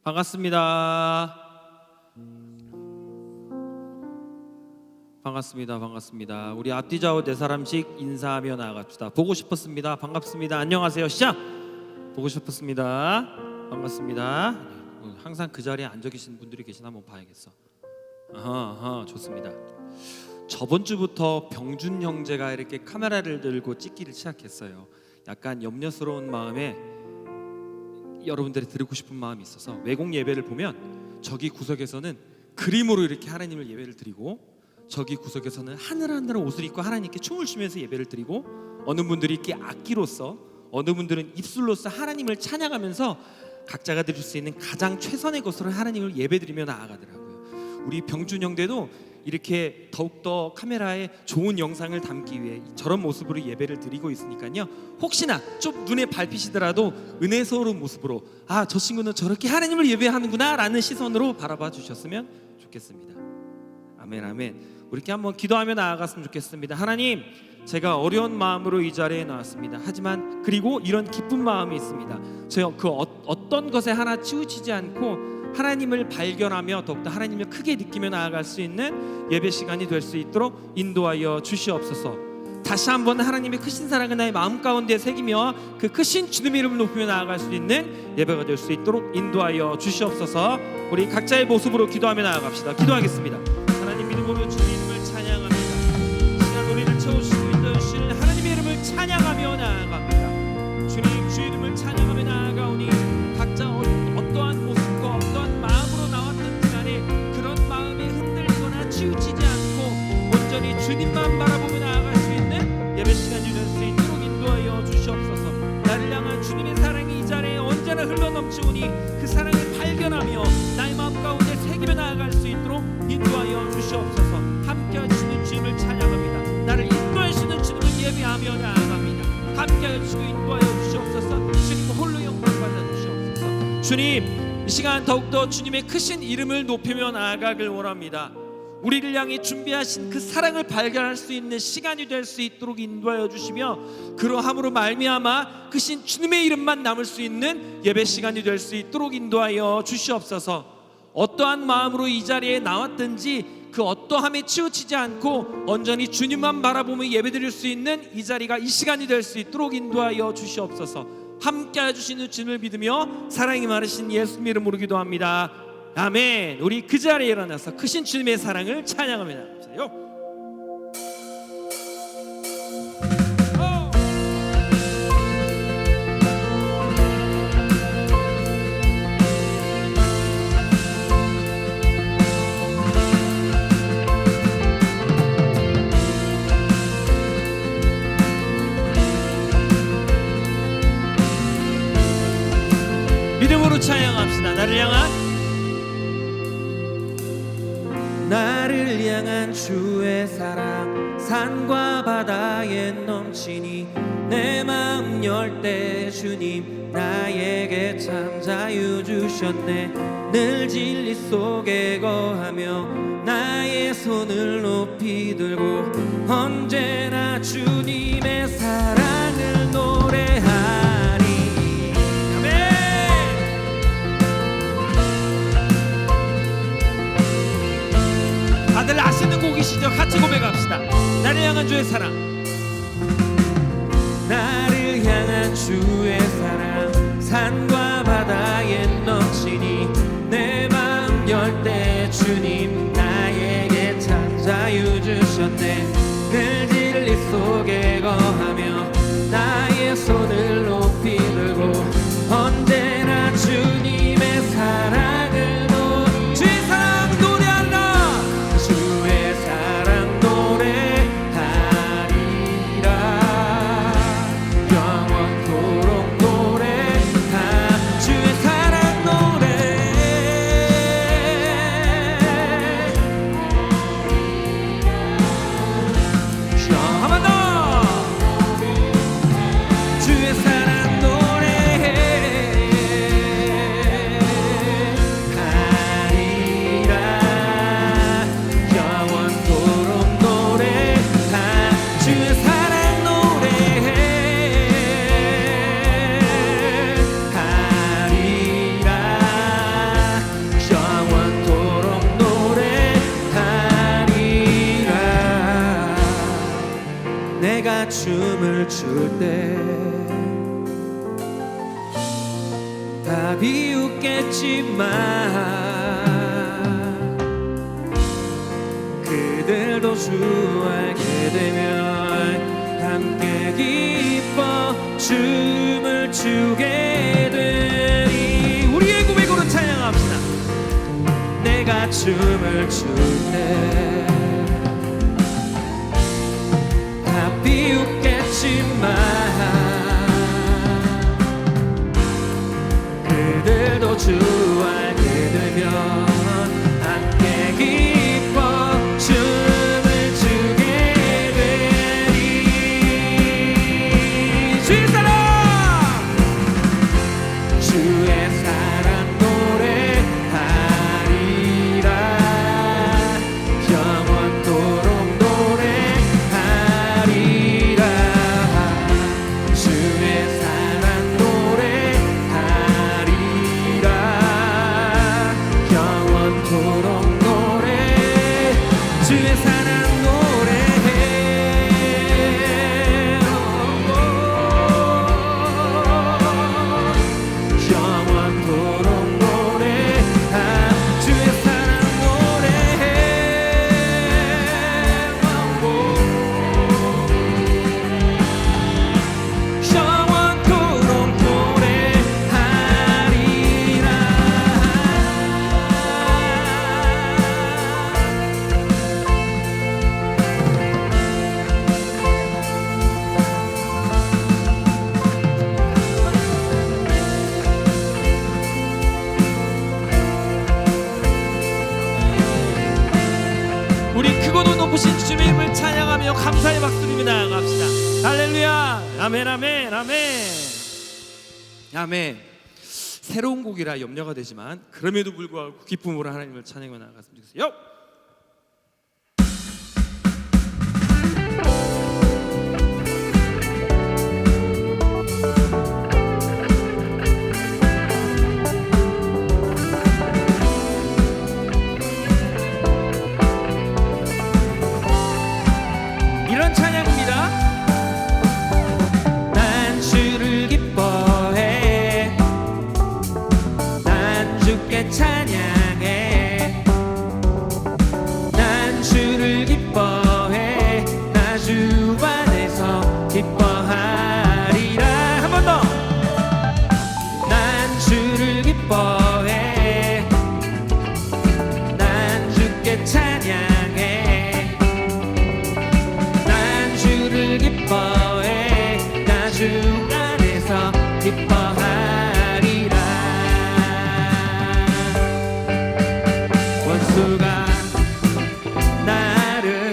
반갑습니다. 반갑습니다. 우리 앞뒤 좌우 네 사람씩 인사하며 나아갑시다. 보고 싶었습니다. 반갑습니다. 안녕하세요. 시작. 보고 싶었습니다. 반갑습니다. 항상 그 자리에 앉아 계신 분들이 계시나 한번 봐야겠어. 좋습니다. 저번 주부터 병준 형제가 이렇게 카메라를 들고 찍기를 시작했어요. 약간 염려스러운 마음에 여러분들이 드리고 싶은 마음이 있어서 외국 예배를 보면 저기 구석에서는 그림으로 이렇게 하나님을 예배를 드리고, 저기 구석에서는 하늘하늘 옷을 입고 하나님께 춤을 추면서 예배를 드리고, 어느 분들이 이렇게 악기로서, 어느 분들은 입술로서 하나님을 찬양하면서 각자가 드릴 수 있는 가장 최선의 것으로 하나님을 예배드리며 나아가더라고요. 우리 병준 형제도 이렇게 더욱더 카메라에 좋은 영상을 담기 위해 저런 모습으로 예배를 드리고 있으니까요, 혹시나 좀 눈에 밟히시더라도 은혜스러운 모습으로 저 친구는 저렇게 하나님을 예배하는구나 라는 시선으로 바라봐 주셨으면 좋겠습니다. 아멘 아멘. 우리 이렇게 한번 기도하며 나아갔으면 좋겠습니다. 하나님, 제가 어려운 마음으로 이 자리에 나왔습니다. 하지만 그리고 이런 기쁜 마음이 있습니다. 제가 그 어떤 것에 하나 치우치지 않고 하나님을 발견하며 더욱더 하나님을 크게 느끼며 나아갈 수 있는 예배 시간이 될 수 있도록 인도하여 주시옵소서. 다시 한번 하나님의 크신 사랑을 나의 마음 가운데 새기며 그 크신 주님의 이름을 높이며 나아갈 수 있는 예배가 될 수 있도록 인도하여 주시옵소서. 우리 각자의 모습으로 기도하며 나아갑시다. 기도하겠습니다. 하나님 믿음으로 주님 이름을 찬양합니다. 시간 우리를 채우시고 인도하시는 하나님의 이름을 찬양하며 나아갑니다. 주님 주의 이름을 찬양하며 나아가오니 각자 어떠한 모습과 어떠한 마음으로 나왔든지 간에 그런 마음에 흔들리거나 치우치지 않고 온전히 주님만 바라보며 나아갈 수 있는 예배 시간이 될 수 있도록 인도하여 주시옵소서. 나를 향한 주님의 사랑이 이 자리에 언제나 흘러넘치오니 그 사랑을 발견하며 나의 마음 가운데 새기며 나아갈 수 있도록 인도하여 주시옵소서. 함께 하시는 주님을 찬양합니다. 나를 인도하시는 주님을 예배하며 나아갑니다. 함께 하시고 인도하여 주시옵소서. 주님 홀로 영광 받아 주시옵소서. 주님, 이 시간 더욱더 주님의 크신 이름을 높이며 나아가길 원합니다. 우리를 향해 준비하신 그 사랑을 발견할 수 있는 시간이 될 수 있도록 인도하여 주시며, 그러함으로 말미암아 크신 주님의 이름만 남을 수 있는 예배 시간이 될 수 있도록 인도하여 주시옵소서. 어떠한 마음으로 이 자리에 나왔든지 그 어떠함에 치우치지 않고 온전히 주님만 바라보며 예배드릴 수 있는 이 자리가 이 시간이 될 수 있도록 인도하여 주시옵소서. 함께 해주시는 주님을 믿으며 사랑이 많으신 예수님 이름으로 기도합니다. 아멘. 우리 그 자리에 일어나서 크신 주님의 사랑을 찬양하며 나갑시다. 믿음으로 찬양합시다. 나를 향한 주의 사랑 산과 바다에 넘치니 내 마음 열 때 주님 나에게 참 자유 주셨네. 늘 진리 속에 거하며 나의 손을 높이 들고 언제나 주님의 사랑을 노래하리. 다들 아시는 곡이시죠? 같이 고백합시다. 나를 향한 주의 사랑. 나를 향한 주의 사랑 산과 바다에 넘치니 내 마음 열 때 주님 나에게 참 자유 주셨네. 늘 진리 속에 거하며 나의 손을 높이 들고 언제나 주님의 사랑을 주의 사랑 노래하라. 주의 사랑 노래하리라. 영원토록 노래하. 주의 사랑 노래. 춤을 출 때 다 비웃겠지만 그들도 주 알게 되면 함께 기뻐 춤을 추게 되리. 우리의 고백으로 찬양합시다. 내가 춤을 출 때 다 비웃겠지만 그들도 주 알게 되면 함께 기뻐 춤을 추게 되리. 주의 사랑 주의 사랑 노래하리라. 영원토록 노래하리라. 주의 사랑 노래하리라. 영원토록 노래 주의 사랑 노래해. 영원토록 노래하 주의 사랑 노래해. 영원토록 노래하리라. 우리 크고도 높으신 주님의 이름을 찬양하며 감사의 박수를 나아갑시다. 할렐루야. 아멘 아멘 아멘 아멘. 새로운 곡이라 염려가 되지만 그럼에도 불구하고 기쁨으로 하나님을 찬양하며 나아갔으면 좋겠어요. 이런 찬양입니다. 난 주를 기뻐해. 난 주께 찬양해. 난 주를 기뻐해. 나 주 안에서 기뻐하리라. 한 번 더. 난 주를 기뻐해. 난 주께 찬양해. 난 주를 기뻐해. 나 주 안에서 기뻐하리라. 원수가 나를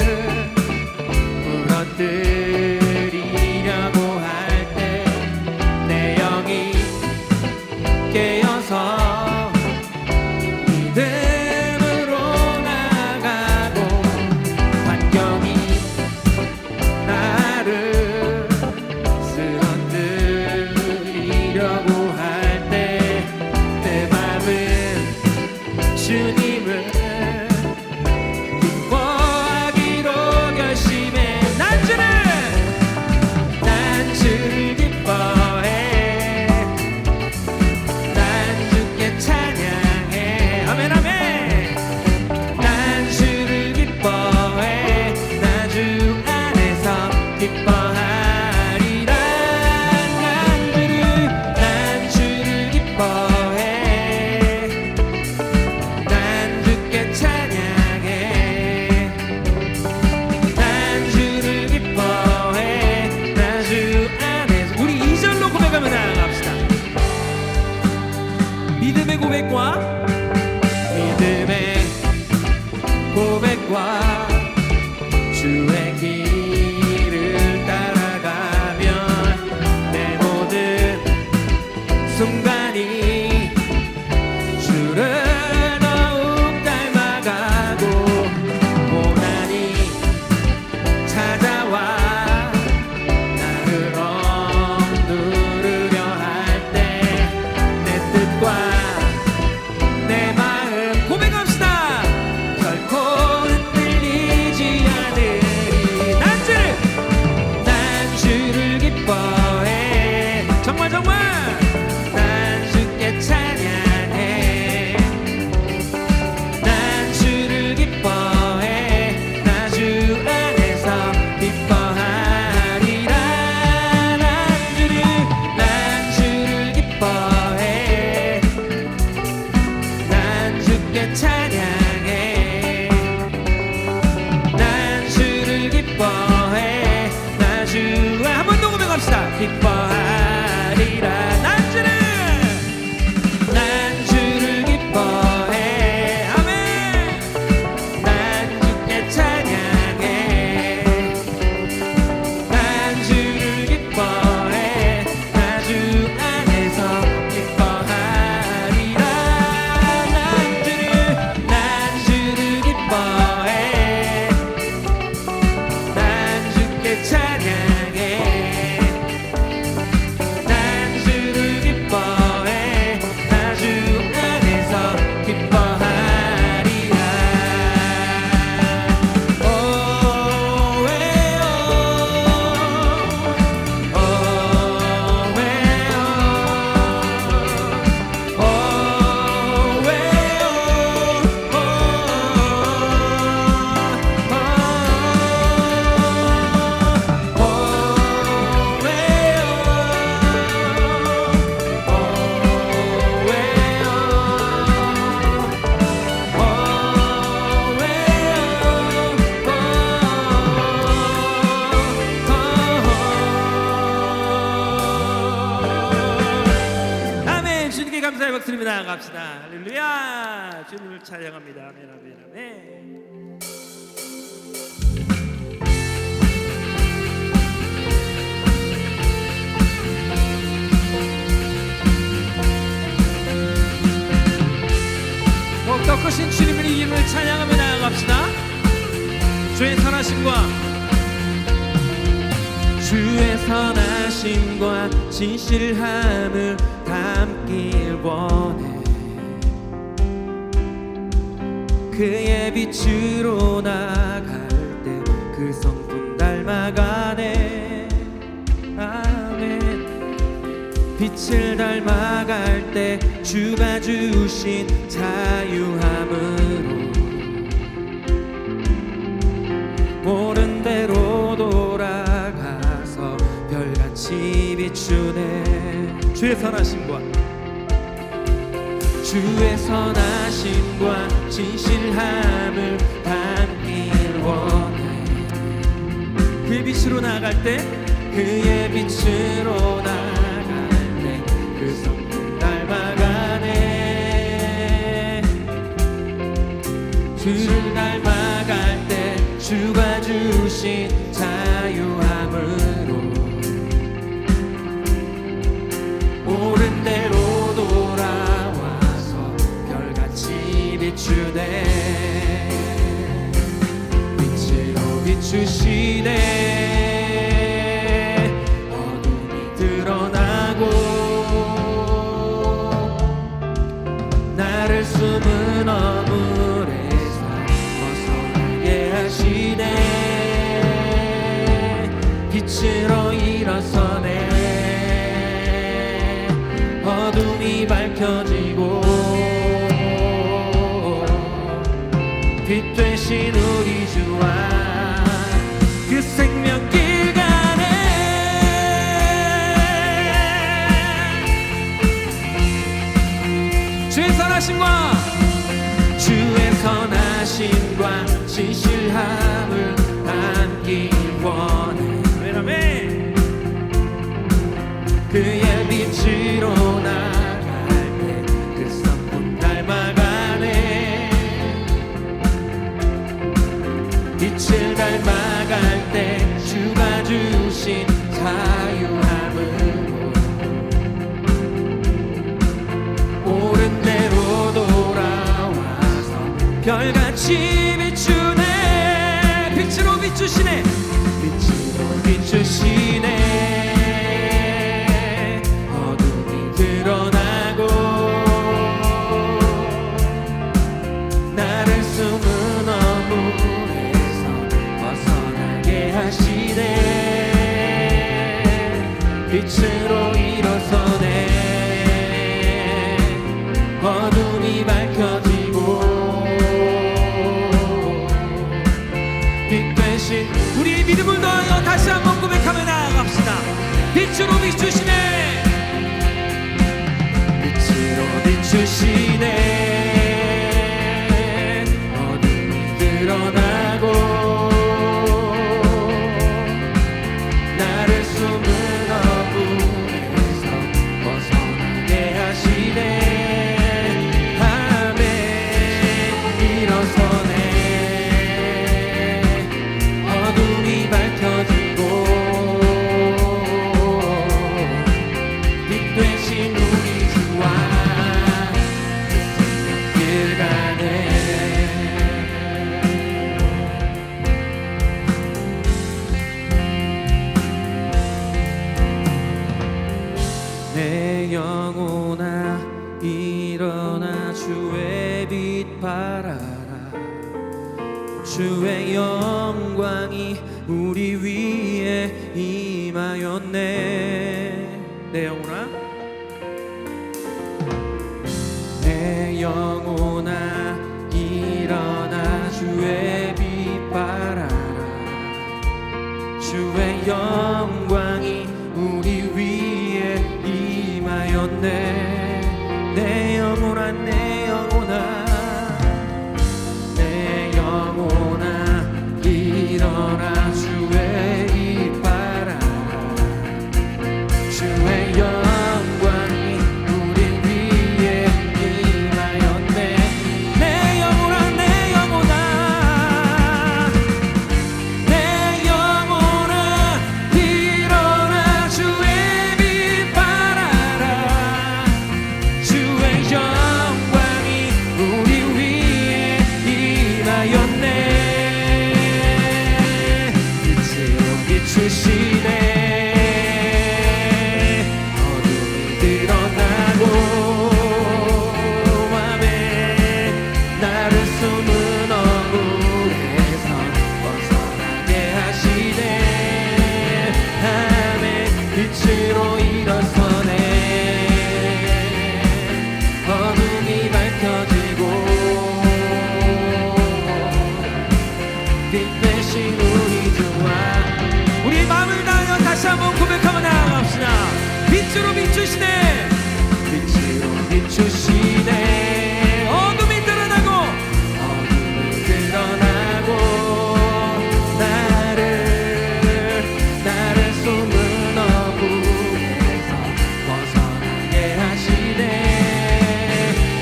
무너뜨리려고 할 때 내 영이 깨어서 믿음으로 나가고 환경이 나를 쓰러뜨리려고 할 때 내 맘은 주님을 기뻐하기로 결심해. 난 주를 기뻐해. 난 주께 찬양해. 아멘 아멘. 난 주를 기뻐해. 나 주 안에서 기뻐하리라. 난 주를 기뻐해. 난 주께 찬양해. 난 주를 기뻐해. 나 주와 한번 더 고백합시다. 기뻐하리라. 난 주를 기뻐해. 아멘. 난 주께 찬양해. 난 주를 기뻐해. 나 주 안에서 기뻐하리라. 난 주를 기뻐해. 난 주께 찬양해. 난 주를 기뻐해. 나 주 안에서 기뻐하리라. 아멘. 주님께 감사의 박수를 나아갑시다. 할렐루야. 주님을 찬양합니다. 아멘, 아멘, 아멘. 더욱더 크신 주님의 이름을 찬양하며 나아갑시다. 주의 선하심과 주의 선하심과 진실함을 담길 원해. 그의 빛으로 나갈 때 그 성품 닮아가네. 아멘. 빛을 닮아갈 때 주가 주신 자유함으로 옳은 대로 돌아가서 별같이 비추네. 주의 선하심과 진실함을 담길 원해. 그의 빛으로 나갈 때 그의 빛으로 나갈 때 그 성품 닮아가네. 주를 닮아갈 때 주가 주신 자유함으로 옳은 대로 돌아와서 별같이 비추네. 빛으로 비추시네. 어둠이 드러나고 나를 숨은 어물에서 벗어나게 하시네. 빛으로 일어서네. 어둠이 밝혀지고 빛 되신 우리 주와 그 생명길 가네. 주의 선하심과 진실함을 담길 원해. 아멘. 그의 빛으로 나갈 때 그 성품 닮아가네. 빛을 닮아갈 때 주가 주신 자유함으로 옳은 대로 돌아와서 별같이 비추네. 빛으로 비추시네. 빛으로 비추시네. 어둠이 드러나고 나를 숨은 어물에서 벗어나게 하시네. 빛으로 일어서네. 어둠이 밝혀지고 빛 되신 우리의 믿음을 더하여 다시 한번 고백하며 나아갑시다. 빛발하라. 주의 영광이 우리 위에 임하였네. 내 영혼아, 내 영혼아 일어나 주의 빛발하라. 주의 영광이 우리 위에 임하였네. 내 영혼아, 내 영혼아, 내 영혼아 일어나 주의 빛발하라. 주의 영광이 우리 위에 임하였네. 내 영혼아, 내 영혼아, 내 영혼아 일어나 주의 빛발하라. 주의 영광이 우리 위에 임하였네. 빛으로 비추시네. 어둠이 드러나고 밤에 나를 숨은 억울에서 벗어나게 하시네. 아멘. 빛으로 일어서네. 어둠이 밝혀지고 빛 대신 우리 주와. 우리 마음을 다하여 다시 한번 고백하며 나아갑시다. 빛으로 비추시네. 빛으로 비추시네. 어둠이 드러나고 나를 숨은 어둠에서 벗어나게 하시네.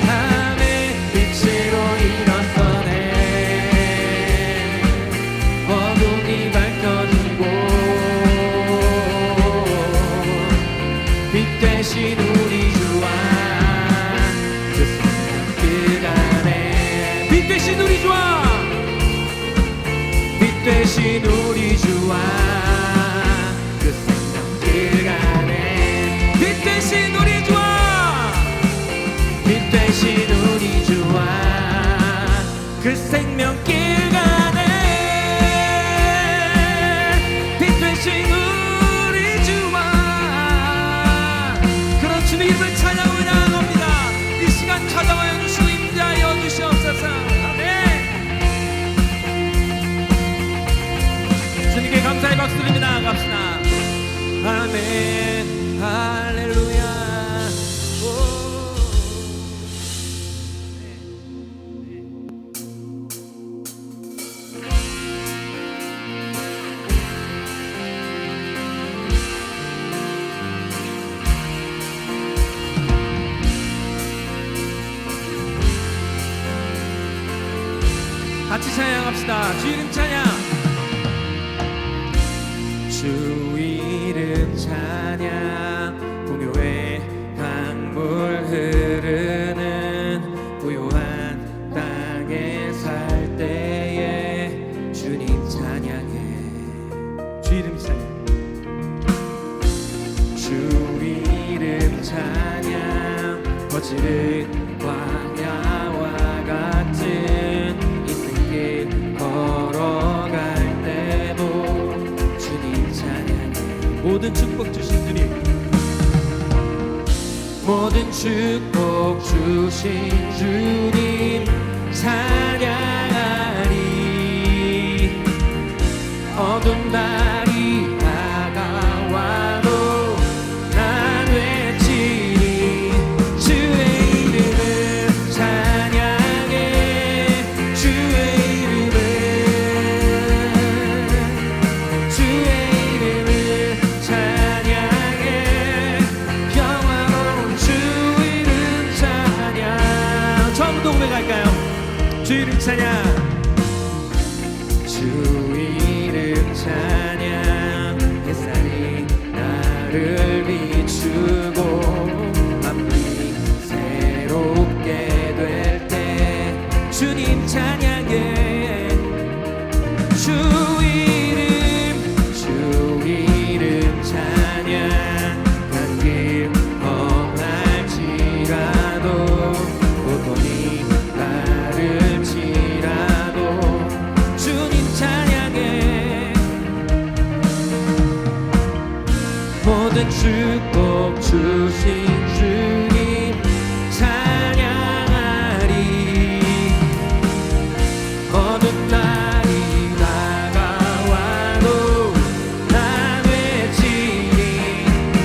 아멘. 빛으로 일어서네. 어둠이 밝혀지고 빛 대신 우리 주와. 그 생명 그간에 빛 대신 우리 주와. 빛 대신 우리 주와. 그 생명 그간에 빛 대신 우리 주와. 빛 대신 우리 주와. 그 생명길 가네. 빛 대신 우리 주와. 그런 주님 이름을 찬양하며 나아갑니다. 이 시간 찾아와여 주시고 임재하여 주시옵소서. 아멘. 주님께 감사의 박수 드리며 나아갑시다. 아멘. 할렐루야. 오. 같이 찬양합시다. 주 이름 찬양. 주 이름 찬양. 풍요의 강물 흐르는 부요한 땅에 살 때에 주님 찬양해. 주 이름 찬양. 주 이름 찬양. 거칠은 광야와 같은 걸어갈 때도 주님 찬양해. 모든 축복 주신 주님, 모든 축복 주신 주님 찬양하리. 어두운 날이 다가와도 난 외치리. 주의 이름을 찬양해. 주의 고백할까요? 주 이름 찬양. 주 이름 찬양. 햇살이 나를 비추고 만물이 새롭게 될 때 주님 찬양해. 주 이름 찬양. 한 길 험할지라도 고통이 나를 축복 주신 주님 찬양하리. 어두운 날이 다가와도 난 외치리.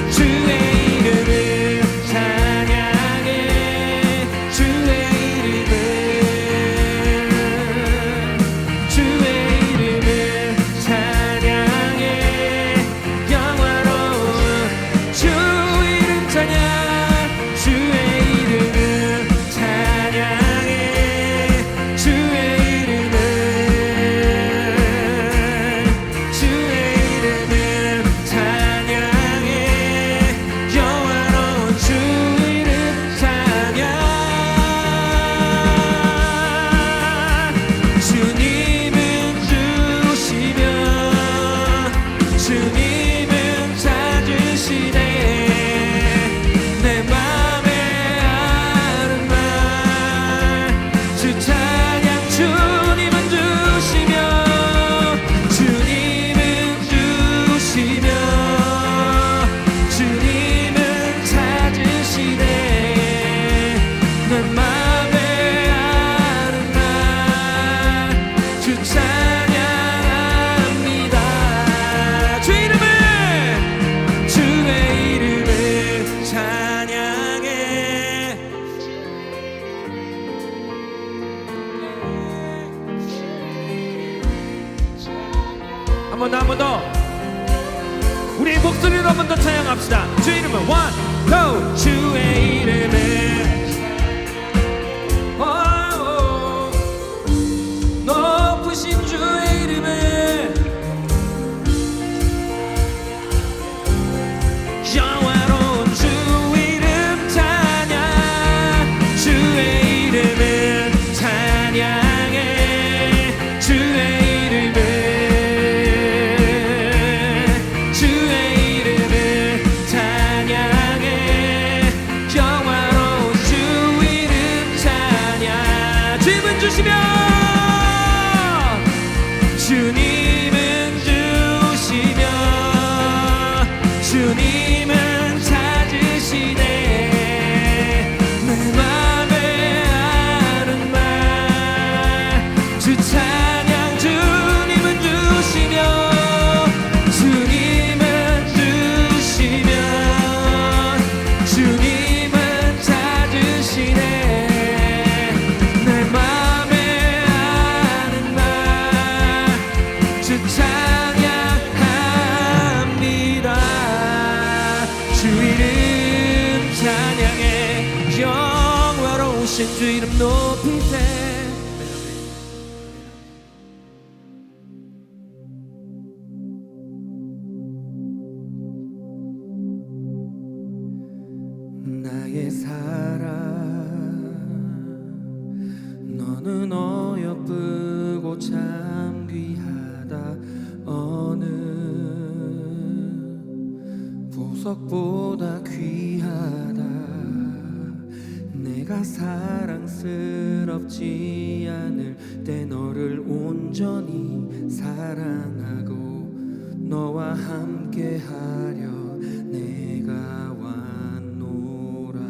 주의 이름을 찬양해. 주의 이름을 찬양해. 영화로운 주 이름 찬양. 주의 이름을 찬양해. 주의 이름을 찬양해. 영화로운 주 이름 찬양. 주님은 주시며 주님은 찾으시네. 내 맘에 아는 말 주 찬양. 주님은 주시며 주님은 주시며 주님은 찾으시네. 내 맘에 아는 말 주 찬양합니다. 주의 이름을 찬양해. 한 번 더, 한 번 더. 우리 목소리로 한 번 더 찬양합시다. 주의 이름을 one, go. 주의 이름을 높으신 주의 이름을 영화로운 주 이름 찬양. 주의 이름을 찬양해. 주의 이름을 찬양해. 영화로운 주 이름 찬양. 주님은 주시며 주님은 주시며 주님은 찾으시네. 내 맘에 아는 말 주 찬양. 주님은 주시며 주님은 주시며 주님은 찾으시네. 내 맘에 아는 말 주 찬양합니다. 주 이름 찬양해. 영화로우신 주 이름 높일 때 나의 사랑 너는 어여쁘고 참 귀하다. 어느 보석보다 귀하다. 내가 사랑스럽지 않을 때 너를 온전히 사랑하고 너와 함께하려 내가 왔노라.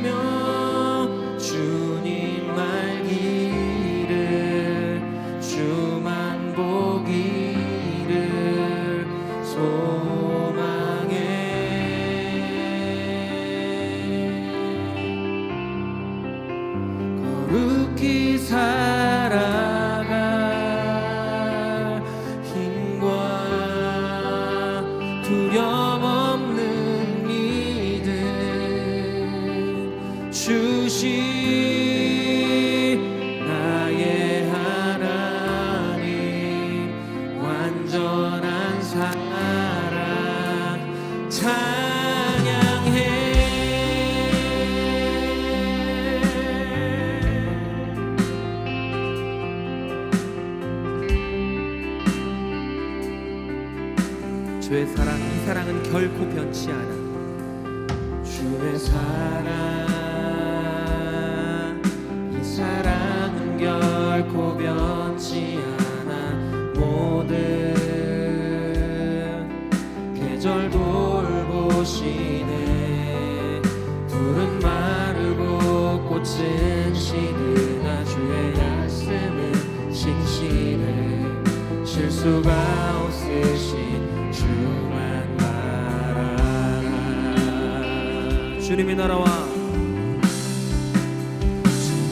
임하시며 주 두려움 없는 믿음 주시 나의 하나님 완전한 사랑 찬양해. 주의 사랑, 이 사랑은 결코 변치 않아. 주의 사랑, 이 사랑은 결코 변치 않아. 모든 계절 돌보시네. 풀은 마르고 꽃은 시드나 주의 말씀은 신실해. 실수가 없으신 주만 바라라. 주님의 나라와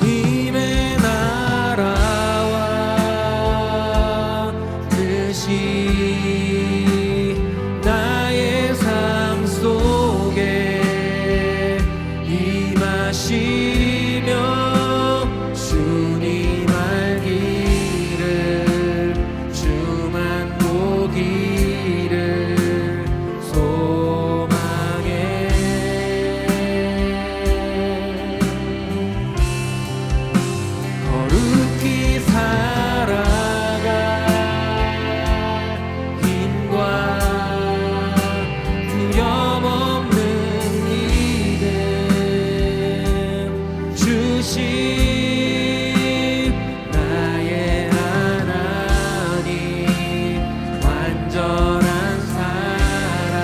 주님의 나라와 뜻이 나의 삶 속에 임하시며 주님 알기를 주만 보기를 소망해. 거룩히 살아갈 힘과 두려움 없는 믿음 주시 나의 하나님 완전한 사랑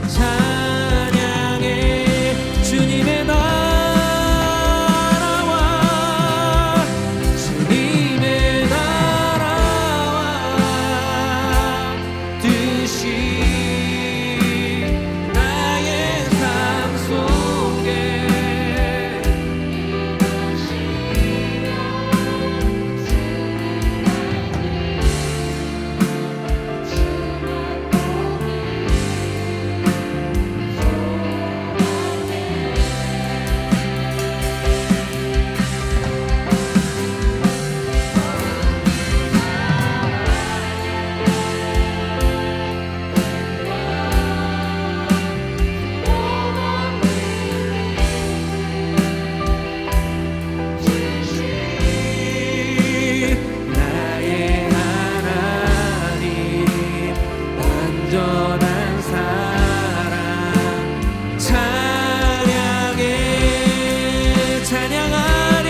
찬양해. 주님의 나라와 주님의 나라와 뜻이 나의 삶 속에 나의 하나님 완전한 사랑 찬양해. 찬양하리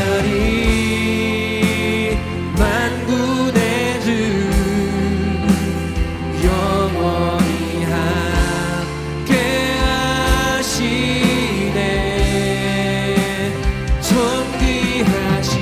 찬양하리 만군의 주 영원히 함께 하시네. 존귀하신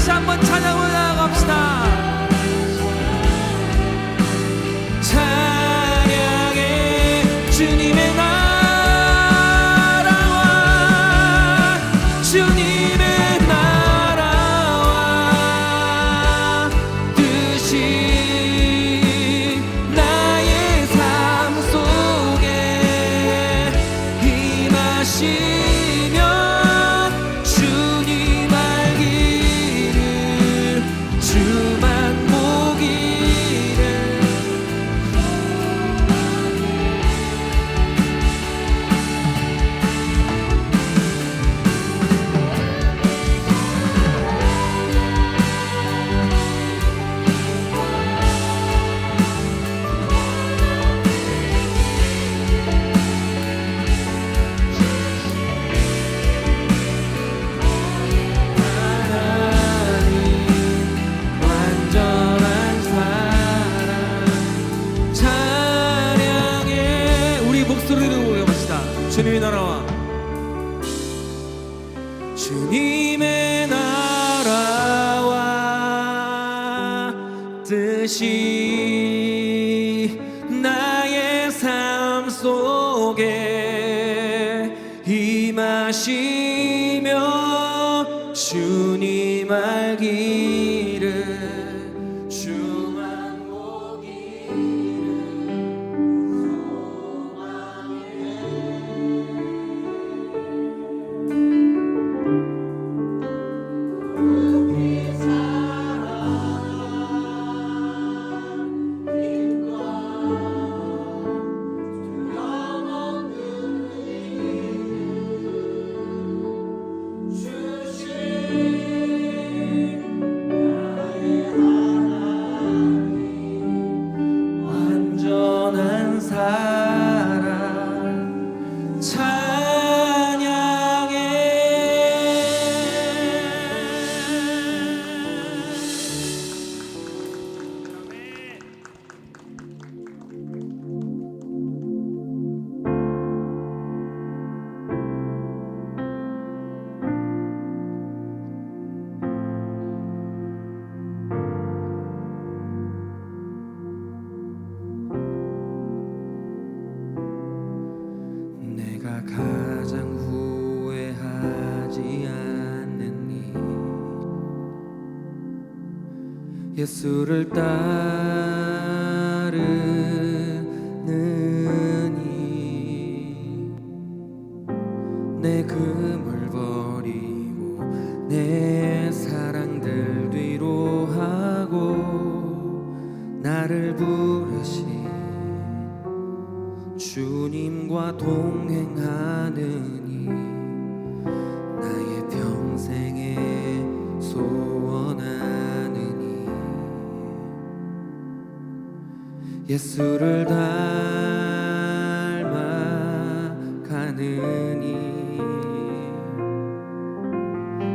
다시 한번 찬양 올라갑시다. 찬양해 주님의 나라와 주님의 나라와 뜻이 나의 삶 속에 임하시면 주님 알기를 주만 보기를 주님의 나라와 주님의 나라와 뜻이 나의 삶 속에 임하시며 주님 알기를 주만 보기를 완전한 사랑 찬양해. 내가 가장 후회하지 않는 일 예수를 따르는 일 내 금을 버리고 내 사랑들 뒤로 하고 나를 부르신 주님과 동행하느니 나의 평생에 소원하느니 예수를 닮아가느니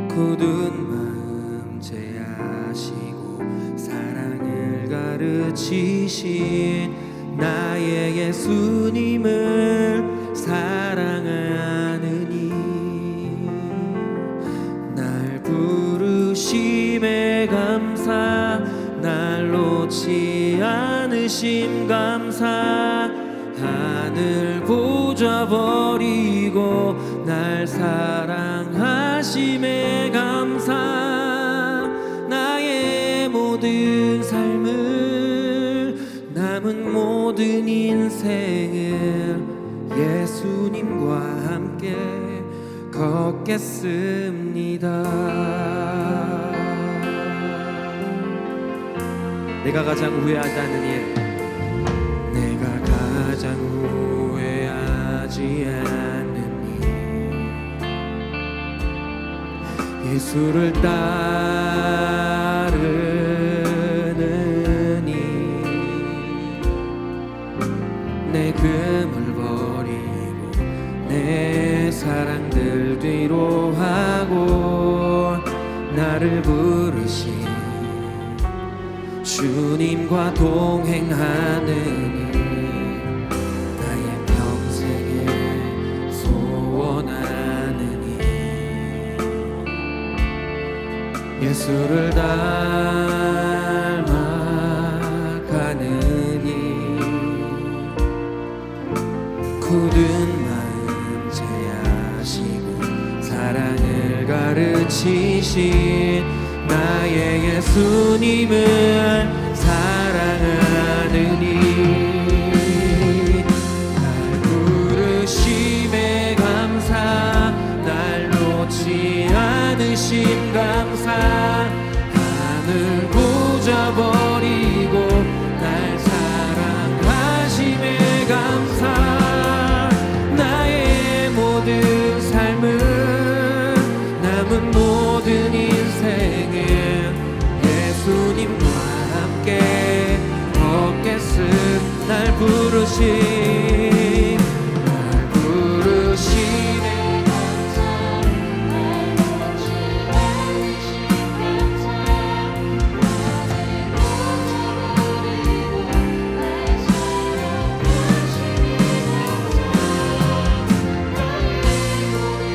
굳은 마음 제하시고 사랑을 가르치신 나의 예수님을 사랑하느니 날 부르심에 감사 날 놓지 않으심 감사 하늘 보좌 버리고 날 사랑하심에 감사 나의 모든 삶을 남은 모든 인생을 예수님과 함께 걷겠습니다. 내가 가장 후회하지 않는 일 내가 가장 후회하지 않는 일 예수를 따르는 일 내 금을 버리고 내 사랑들 뒤로 하고 나를 부르신 주님과 동행하는 나의 평생에 소원하는 예수를 닮아가느니 굳은 마음 제하시고 사랑을 가르치신 나의 예수님을 사랑하느니 날 부르심에 감사 날 놓지 않으심 감사 하늘 보좌 버리고 날 사랑하심에 감사 나의 모든 삶은 남은 모든 인생은 예수님과 함께 걷겠음 날 부르심에 감사 날 놓지 않으심 감사 나를 꽂아버리고 날 사랑하심에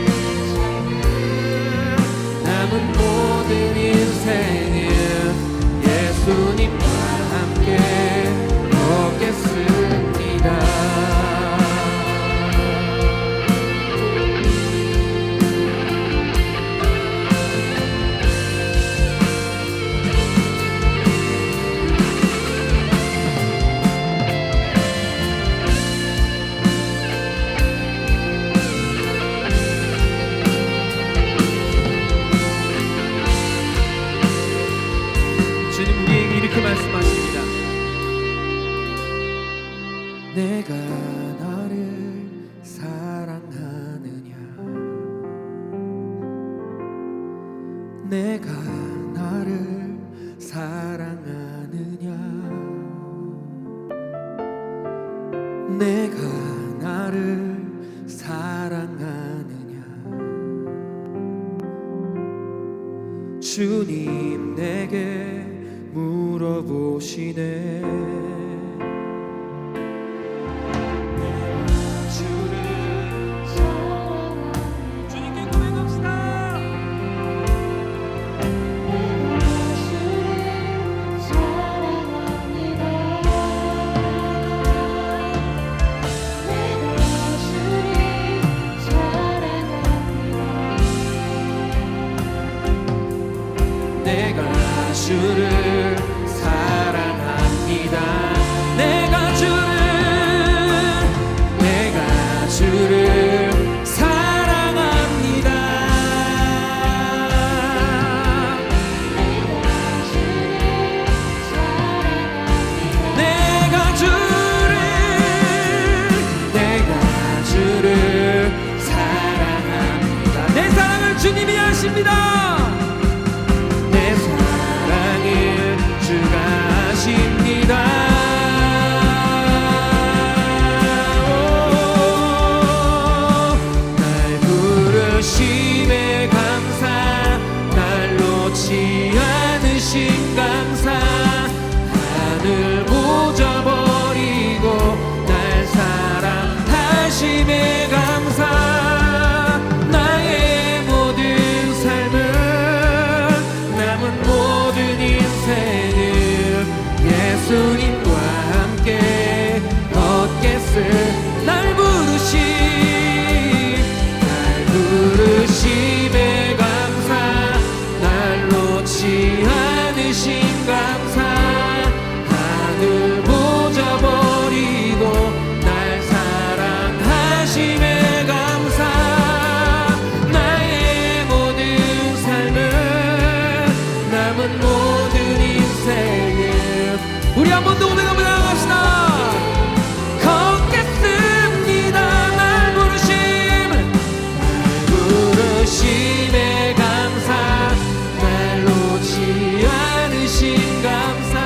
감사 남은 모든 인생은 예수님과 함께 걷겠습니다. 주님 우리에게 이렇게 말씀하십니다. 내가 나를 사랑하느냐 내가 나를 사랑하느냐 내가 나를 사랑하느냐 주님 내게 물어보시네 주를 사랑합니다. 주님께 고백합시다. 주를 사랑합니다. 내가 주를 사랑합니다. 내가 주를 사랑합니다. 내가 주를 사랑합니다. 내가 주를 사랑합니다. 내 사랑을 주님이 아십니다. 내 사랑을 주가 아십니다. 날 부르심에 감사 날 놓지 않으심 감사 하늘 보좌 버리고 날 사랑하심에 감사 나의 모든 삶은 남은 모든 인생을 예수님과 함께 걷겠음 날 부르심에 감사 날 놓지 않으심 감사 하늘 보좌 버리고 날 사랑하심에 감사 나의 모든 삶은 남은 모든 인생을 우리 한 번 더 고백하며 나아갑시다. 걷겠습니다. 날 부르심에 감사 날 놓지 않으심 감사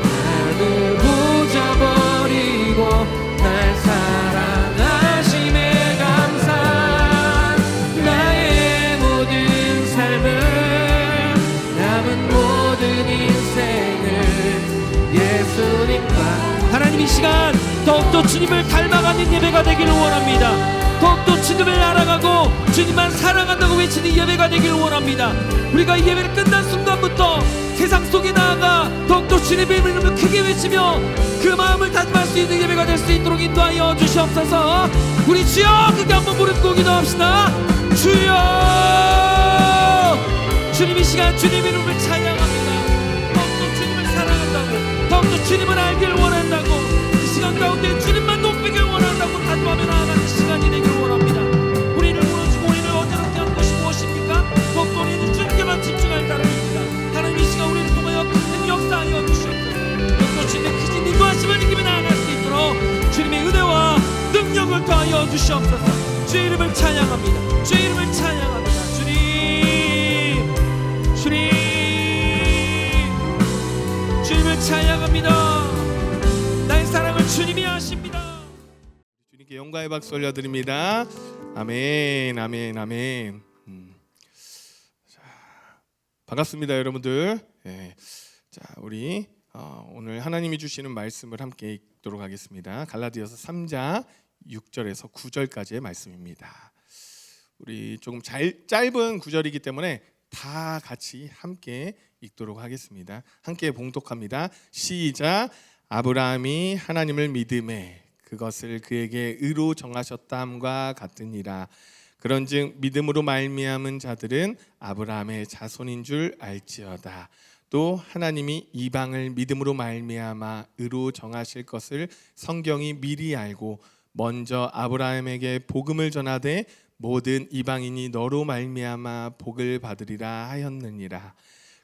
하늘 보좌 버리고 날 사랑하심에 감사 나의 모든 삶은 남은 모든 인생을 예수님과 하나님 이 시간 더욱더 주님을 닮아가는 예배가 되기를 원합니다. 더욱더 주님 주님을 알아가고 주님만 사랑한다고 외치는 예배가 되기를 원합니다. 우리가 이 예배를 끝난 순간부터 세상 속에 나아가 더욱더 주님의 이름을 크게 외치며 그 마음을 다짐할 수 있는 예배가 될 수 있도록 인도하여 주시옵소서. 우리 주여 크게 한번 무릎 꿇고 기도합시다. 주여, 주님 이 시간 주님 이름을 찬양합니다. 더욱더 주님을 사랑한다고, 더욱더 주님을 알기를 원한다고, 이 시간 가운데 주님만 높이길 원한다고 다짐하며 나아가는 시간이 되길 원합니다. 우리를 무너지고 우리를 어지럽게 한 것이 무엇입니까? 더욱더 우리는 주님께만 집중할 따름입니다. 하나님 이 시간 우리를 통하여 큰 역사하여 주시옵소서. 더욱더 주님의 크신 인도하심을 느끼며 나아갈 수 있도록 주님의 은혜와 능력을 더하여 주시옵소서. 주의 이름을 찬양합니다. 주의 이름을 찬양합니다. 주님, 주님을 찬양합니다. 나의 사랑을 주님이 아십니다. 주님께 영광의 박수 올려드립니다. 아멘, 아멘, 아멘. 자, 반갑습니다, 여러분들. 자, 우리 오늘 하나님이 주시는 말씀을 함께 읽도록 하겠습니다. 갈라디아서 3장 6절에서 9절까지의 말씀입니다. 우리 조금 짧은 구절이기 때문에 다 같이 함께 읽도록 하겠습니다. 함께 봉독합니다. 시작. 아브라함이 하나님을 믿음에 그것을 그에게 의로 정하셨다함과 같으니라. 그런즉 믿음으로 말미암은 자들은 아브라함의 자손인 줄 알지어다. 또 하나님이 이방을 믿음으로 말미암아 의로 정하실 것을 성경이 미리 알고 먼저 아브라함에게 복음을 전하되 모든 이방인이 너로 말미암아 복을 받으리라 하였느니라.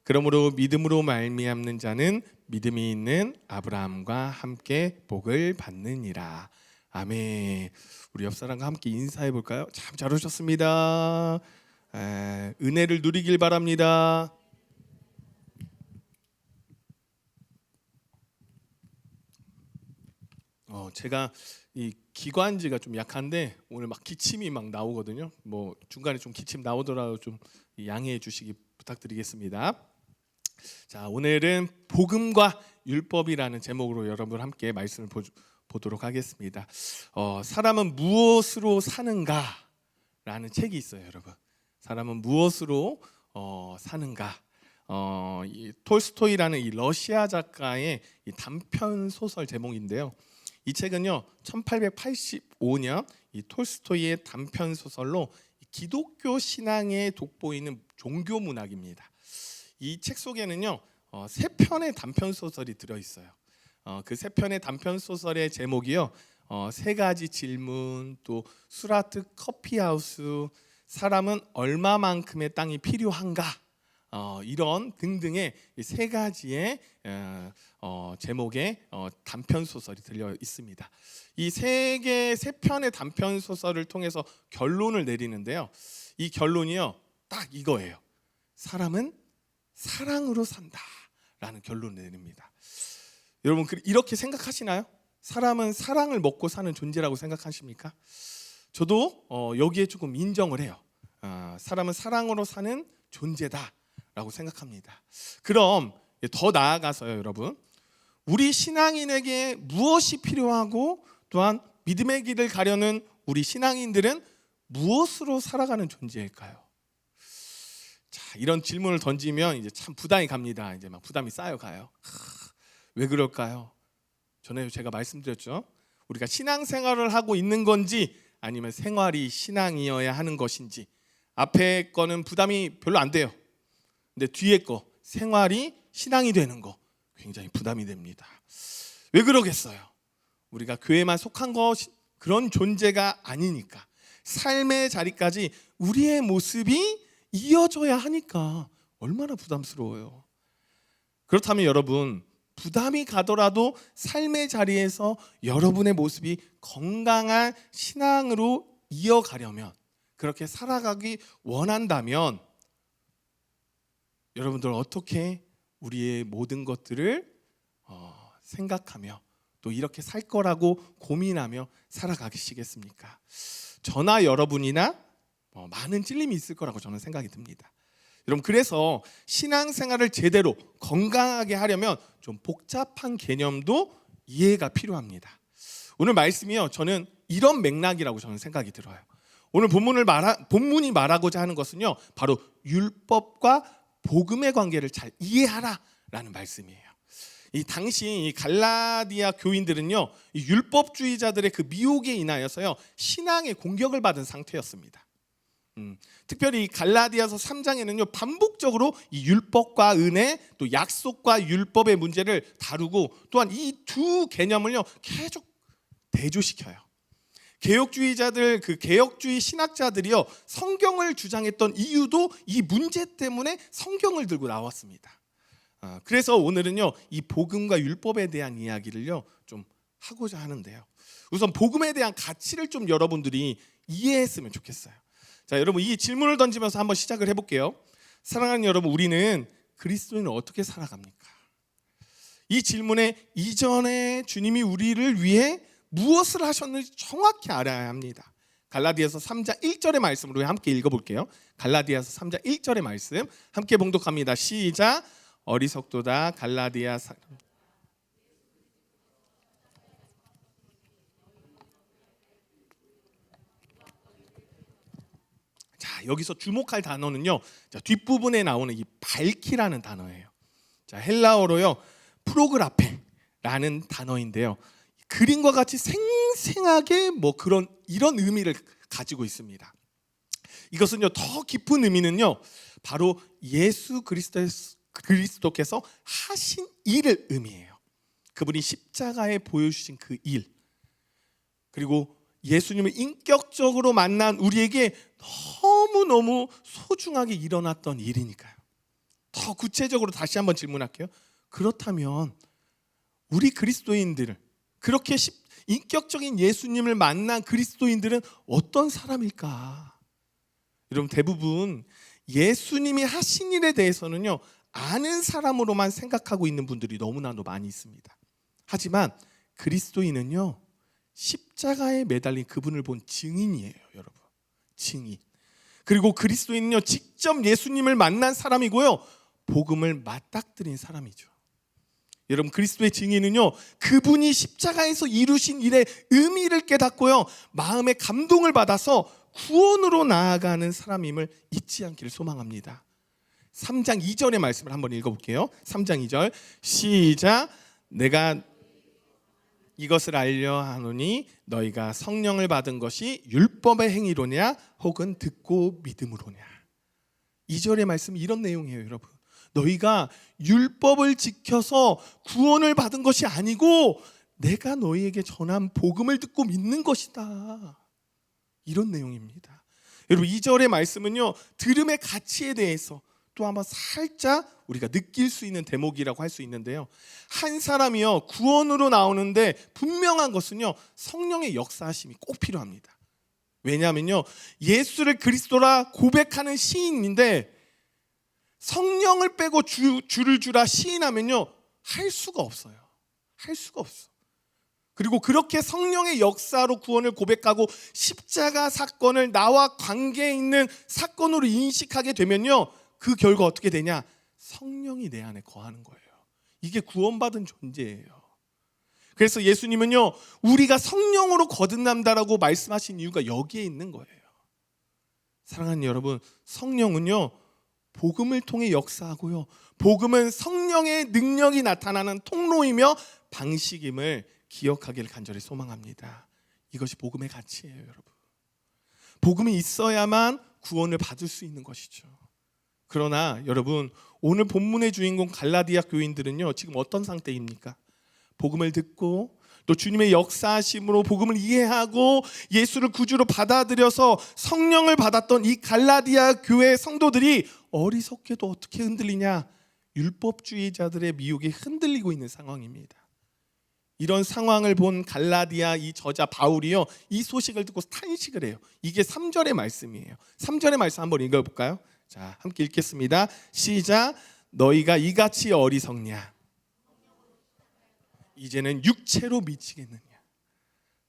그러므로 믿음으로 말미암는 자는 믿음이 있는 아브라함과 함께 복을 받느니라. 아멘. 우리 옆 사람과 함께 인사해 볼까요? 참 잘 오셨습니다. 은혜를 누리길 바랍니다. 제가 이 기관지가 좀 약한데 오늘 막 기침이 막 나오거든요. 뭐 중간에 좀 기침 나오더라도 좀 양해해 주시기 부탁드리겠습니다. 자, 오늘은 복음과 율법이라는 제목으로 여러분 함께 말씀을 보도록 하겠습니다. 사람은 무엇으로 사는가라는 책이 있어요, 여러분. 사람은 무엇으로 사는가? 이 톨스토이라는 이 러시아 작가의 이 단편 소설 제목인데요. 이 책은요 1885년 이 톨스토이의 단편 소설로 기독교 신앙에 돋보이는 종교 문학입니다. 이 책 속에는요 3편의 단편 소설이 들어 있어요. 그 3편의 단편 소설의 제목이요 3가지 질문, 또 수라트 커피하우스, 사람은 얼마만큼의 땅이 필요한가, 이런 등등의 3가지의 제목의 단편 소설이 들려 있습니다. 이 3편의 단편 소설을 통해서 결론을 내리는데요. 이 결론이요 딱 이거예요. 사람은 사랑으로 산다라는 결론을 내립니다. 여러분 이렇게 생각하시나요? 사람은 사랑을 먹고 사는 존재라고 생각하십니까? 저도 여기에 조금 인정을 해요. 사람은 사랑으로 사는 존재다라고 생각합니다. 그럼 더 나아가서요, 여러분, 우리 신앙인에게 무엇이 필요하고 또한 믿음의 길을 가려는 우리 신앙인들은 무엇으로 살아가는 존재일까요? 자, 이런 질문을 던지면 이제 참 부담이 갑니다. 이제 막 부담이 쌓여가요. 왜 그럴까요? 전에 제가 말씀드렸죠. 우리가 신앙생활을 하고 있는 건지 아니면 생활이 신앙이어야 하는 것인지. 앞에 거는 부담이 별로 안 돼요. 근데 뒤에 거, 생활이 신앙이 되는 거 굉장히 부담이 됩니다. 왜 그러겠어요? 우리가 교회만 속한 것, 그런 존재가 아니니까. 삶의 자리까지 우리의 모습이 이어져야 하니까 얼마나 부담스러워요. 그렇다면 여러분, 부담이 가더라도 삶의 자리에서 여러분의 모습이 건강한 신앙으로 이어가려면, 그렇게 살아가기 원한다면 여러분들 어떻게 우리의 모든 것들을 생각하며 또 이렇게 살 거라고 고민하며 살아가시겠습니까? 저나 여러분이나 많은 찔림이 있을 거라고 저는 생각이 듭니다. 여러분, 그래서 신앙생활을 제대로 건강하게 하려면 좀 복잡한 개념도 이해가 필요합니다. 오늘 말씀이요, 저는 이런 맥락이라고 저는 생각이 들어요. 오늘 본문이 말하고자 하는 것은요, 바로 율법과 복음의 관계를 잘 이해하라라는 말씀이에요. 이 당시 이 갈라디아 교인들은요, 이 율법주의자들의 그 미혹에 인하여서요, 신앙의 공격을 받은 상태였습니다. 특별히 갈라디아서 3장에는요, 반복적으로 이 율법과 은혜, 또 약속과 율법의 문제를 다루고, 또한 이 두 개념을요 계속 대조시켜요. 개혁주의자들, 그 개혁주의 신학자들이요, 성경을 주장했던 이유도 이 문제 때문에 성경을 들고 나왔습니다. 그래서 오늘은요, 이 복음과 율법에 대한 이야기를요 좀 하고자 하는데요. 우선 복음에 대한 가치를 좀 여러분들이 이해했으면 좋겠어요. 자, 여러분, 이 질문을 던지면서 한번 시작을 해볼게요. 사랑하는 여러분, 우리는 그리스도인을 어떻게 살아갑니까? 이 질문에 이전에 주님이 우리를 위해 무엇을 하셨는지 정확히 알아야 합니다. 갈라디아서 3장 1절의 말씀으로 함께 읽어볼게요. 갈라디아서 3장 1절의 말씀 함께 봉독합니다. 시작. 어리석도다 갈라디아 사람. 자, 여기서 주목할 단어는요, 자, 뒷부분에 나오는 이 밝히라는 단어예요. 자, 헬라어로요 프로그라페라는 단어인데요, 그림과 같이 생생하게 이런 의미를 가지고 있습니다. 이것은요, 더 깊은 의미는요, 바로 예수 그리스도께서 하신 일을 의미해요. 그분이 십자가에 보여주신 그 일, 그리고 예수님을 인격적으로 만난 우리에게 너무너무 소중하게 일어났던 일이니까요. 더 구체적으로 다시 한번 질문할게요. 그렇다면 우리 그리스도인들을, 그렇게 인격적인 예수님을 만난 그리스도인들은 어떤 사람일까? 여러분, 대부분 예수님이 하신 일에 대해서는요, 아는 사람으로만 생각하고 있는 분들이 너무나도 많이 있습니다. 하지만 그리스도인은요, 십자가에 매달린 그분을 본 증인이에요, 여러분. 증인. 그리고 그리스도인은요, 직접 예수님을 만난 사람이고요, 복음을 맞닥뜨린 사람이죠. 여러분, 그리스도의 증인은요, 그분이 십자가에서 이루신 일의 의미를 깨닫고요, 마음의 감동을 받아서 구원으로 나아가는 사람임을 잊지 않기를 소망합니다. 3장 2절의 말씀을 한번 읽어볼게요. 3장 2절 시작. 내가 이것을 알려 하노니 너희가 성령을 받은 것이 율법의 행위로냐 혹은 듣고 믿음으로냐. 2절의 말씀이 이런 내용이에요, 여러분. 너희가 율법을 지켜서 구원을 받은 것이 아니고 내가 너희에게 전한 복음을 듣고 믿는 것이다. 이런 내용입니다. 여러분, 2절의 말씀은요, 들음의 가치에 대해서 또 한번 살짝 우리가 느낄 수 있는 대목이라고 할 수 있는데요, 한 사람이요 구원으로 나오는데 분명한 것은요, 성령의 역사하심이 꼭 필요합니다. 왜냐하면요, 예수를 그리스도라 고백하는 시인인데 성령을 빼고 주를 주라 시인하면요, 할 수가 없어요. 할 수가 없어. 그리고 그렇게 성령의 역사로 구원을 고백하고 십자가 사건을 나와 관계 있는 사건으로 인식하게 되면요, 그 결과 어떻게 되냐? 성령이 내 안에 거하는 거예요. 이게 구원받은 존재예요. 그래서 예수님은요, 우리가 성령으로 거듭난다라고 말씀하신 이유가 여기에 있는 거예요. 사랑하는 여러분, 성령은요, 복음을 통해 역사하고요, 복음은 성령의 능력이 나타나는 통로이며 방식임을 기억하기를 간절히 소망합니다. 이것이 복음의 가치예요, 여러분. 복음이 있어야만 구원을 받을 수 있는 것이죠. 그러나 여러분, 오늘 본문의 주인공 갈라디아 교인들은요, 지금 어떤 상태입니까? 복음을 듣고 또 주님의 역사하심으로 복음을 이해하고 예수를 구주로 받아들여서 성령을 받았던 이 갈라디아 교회 성도들이 어리석게도 어떻게 흔들리냐? 율법주의자들의 미혹에 흔들리고 있는 상황입니다. 이런 상황을 본 갈라디아 이 저자 바울이요, 이 소식을 듣고 탄식을 해요. 이게 3절의 말씀이에요. 3절의 말씀 한번 읽어볼까요? 자, 함께 읽겠습니다. 시작. 너희가 이같이 어리석냐? 이제는 육체로 미치겠느냐?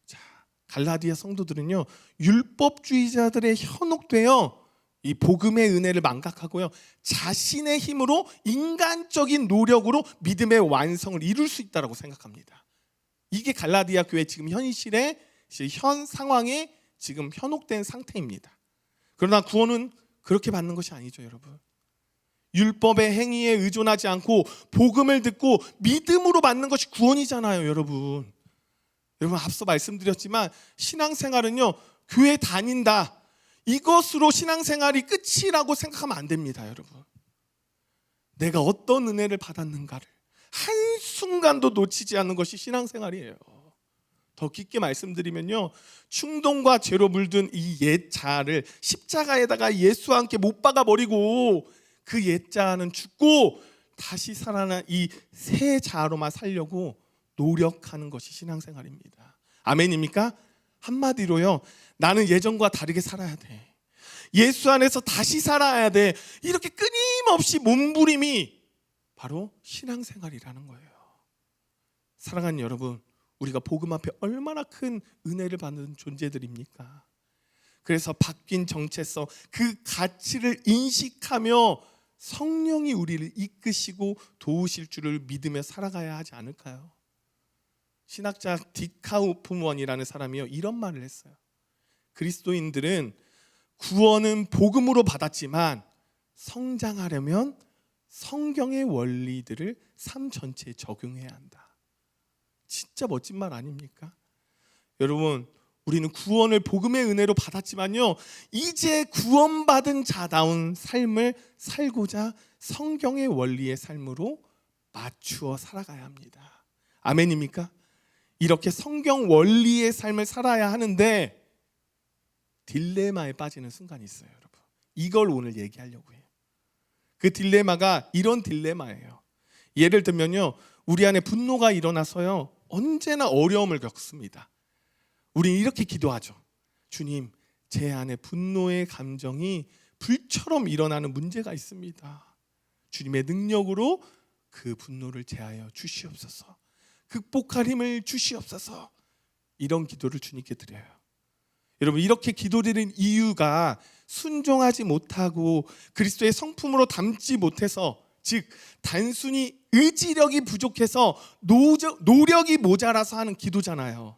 자, 갈라디아 성도들은요, 율법주의자들의 현혹되어 이 복음의 은혜를 망각하고요, 자신의 힘으로 인간적인 노력으로 믿음의 완성을 이룰 수 있다고 생각합니다. 이게 갈라디아 교회 지금 현실의 현 상황의 지금 현혹된 상태입니다. 그러나 구원은 그렇게 받는 것이 아니죠, 여러분. 율법의 행위에 의존하지 않고 복음을 듣고 믿음으로 받는 것이 구원이잖아요, 여러분. 여러분, 앞서 말씀드렸지만 신앙생활은요, 교회 다닌다, 이것으로 신앙생활이 끝이라고 생각하면 안 됩니다, 여러분. 내가 어떤 은혜를 받았는가를 한순간도 놓치지 않는 것이 신앙생활이에요. 더 깊게 말씀드리면요, 충동과 죄로 물든 이 옛 자아를 십자가에다가 예수와 함께 못 박아버리고 그 옛 자아는 죽고 다시 살아난 이 새 자아로만 살려고 노력하는 것이 신앙생활입니다. 아멘입니까? 한마디로요, 나는 예전과 다르게 살아야 돼, 예수 안에서 다시 살아야 돼, 이렇게 끊임없이 몸부림이 바로 신앙생활이라는 거예요. 사랑하는 여러분, 우리가 복음 앞에 얼마나 큰 은혜를 받는 존재들입니까? 그래서 바뀐 정체성, 그 가치를 인식하며 성령이 우리를 이끄시고 도우실 줄을 믿으며 살아가야 하지 않을까요? 신학자 디카우프먼이라는 사람이요, 이런 말을 했어요. 그리스도인들은 구원은 복음으로 받았지만 성장하려면 성경의 원리들을 삶 전체에 적용해야 한다. 진짜 멋진 말 아닙니까? 여러분, 우리는 구원을 복음의 은혜로 받았지만요, 이제 구원받은 자다운 삶을 살고자 성경의 원리의 삶으로 맞추어 살아가야 합니다. 아멘입니까? 이렇게 성경 원리의 삶을 살아야 하는데 딜레마에 빠지는 순간이 있어요, 여러분. 이걸 오늘 얘기하려고 해요. 그 딜레마가 이런 딜레마예요. 예를 들면요, 우리 안에 분노가 일어나서요, 언제나 어려움을 겪습니다. 우리는 이렇게 기도하죠. 주님, 제 안에 분노의 감정이 불처럼 일어나는 문제가 있습니다. 주님의 능력으로 그 분노를 제하여 주시옵소서. 극복할 힘을 주시옵소서. 이런 기도를 주님께 드려요. 여러분, 이렇게 기도드리는 이유가 순종하지 못하고 그리스도의 성품으로 담지 못해서, 즉 단순히 의지력이 부족해서 노력이 모자라서 하는 기도잖아요.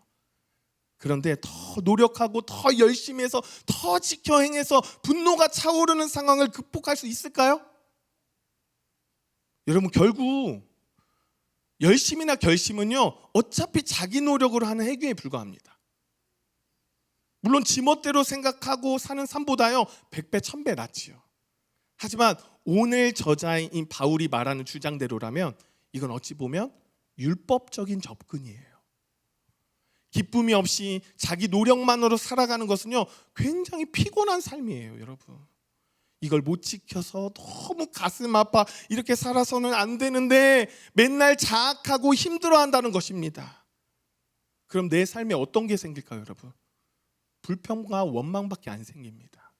그런데 더 노력하고 더 열심히 해서 더 지켜 행해서 분노가 차오르는 상황을 극복할 수 있을까요? 여러분, 결국 열심이나 결심은요, 어차피 자기 노력으로 하는 해결에 불과합니다. 물론 지멋대로 생각하고 사는 삶보다요 100배 1000배 낫지요. 하지만 오늘 저자인 바울이 말하는 주장대로라면 이건 어찌 보면 율법적인 접근이에요. 기쁨이 없이 자기 노력만으로 살아가는 것은요 굉장히 피곤한 삶이에요, 여러분. 이걸 못 지켜서 너무 가슴 아파 이렇게 살아서는 안 되는데 맨날 자학하고 힘들어한다는 것입니다. 그럼 내 삶에 어떤 게 생길까요, 여러분? 불평과 원망밖에 안 생깁니다.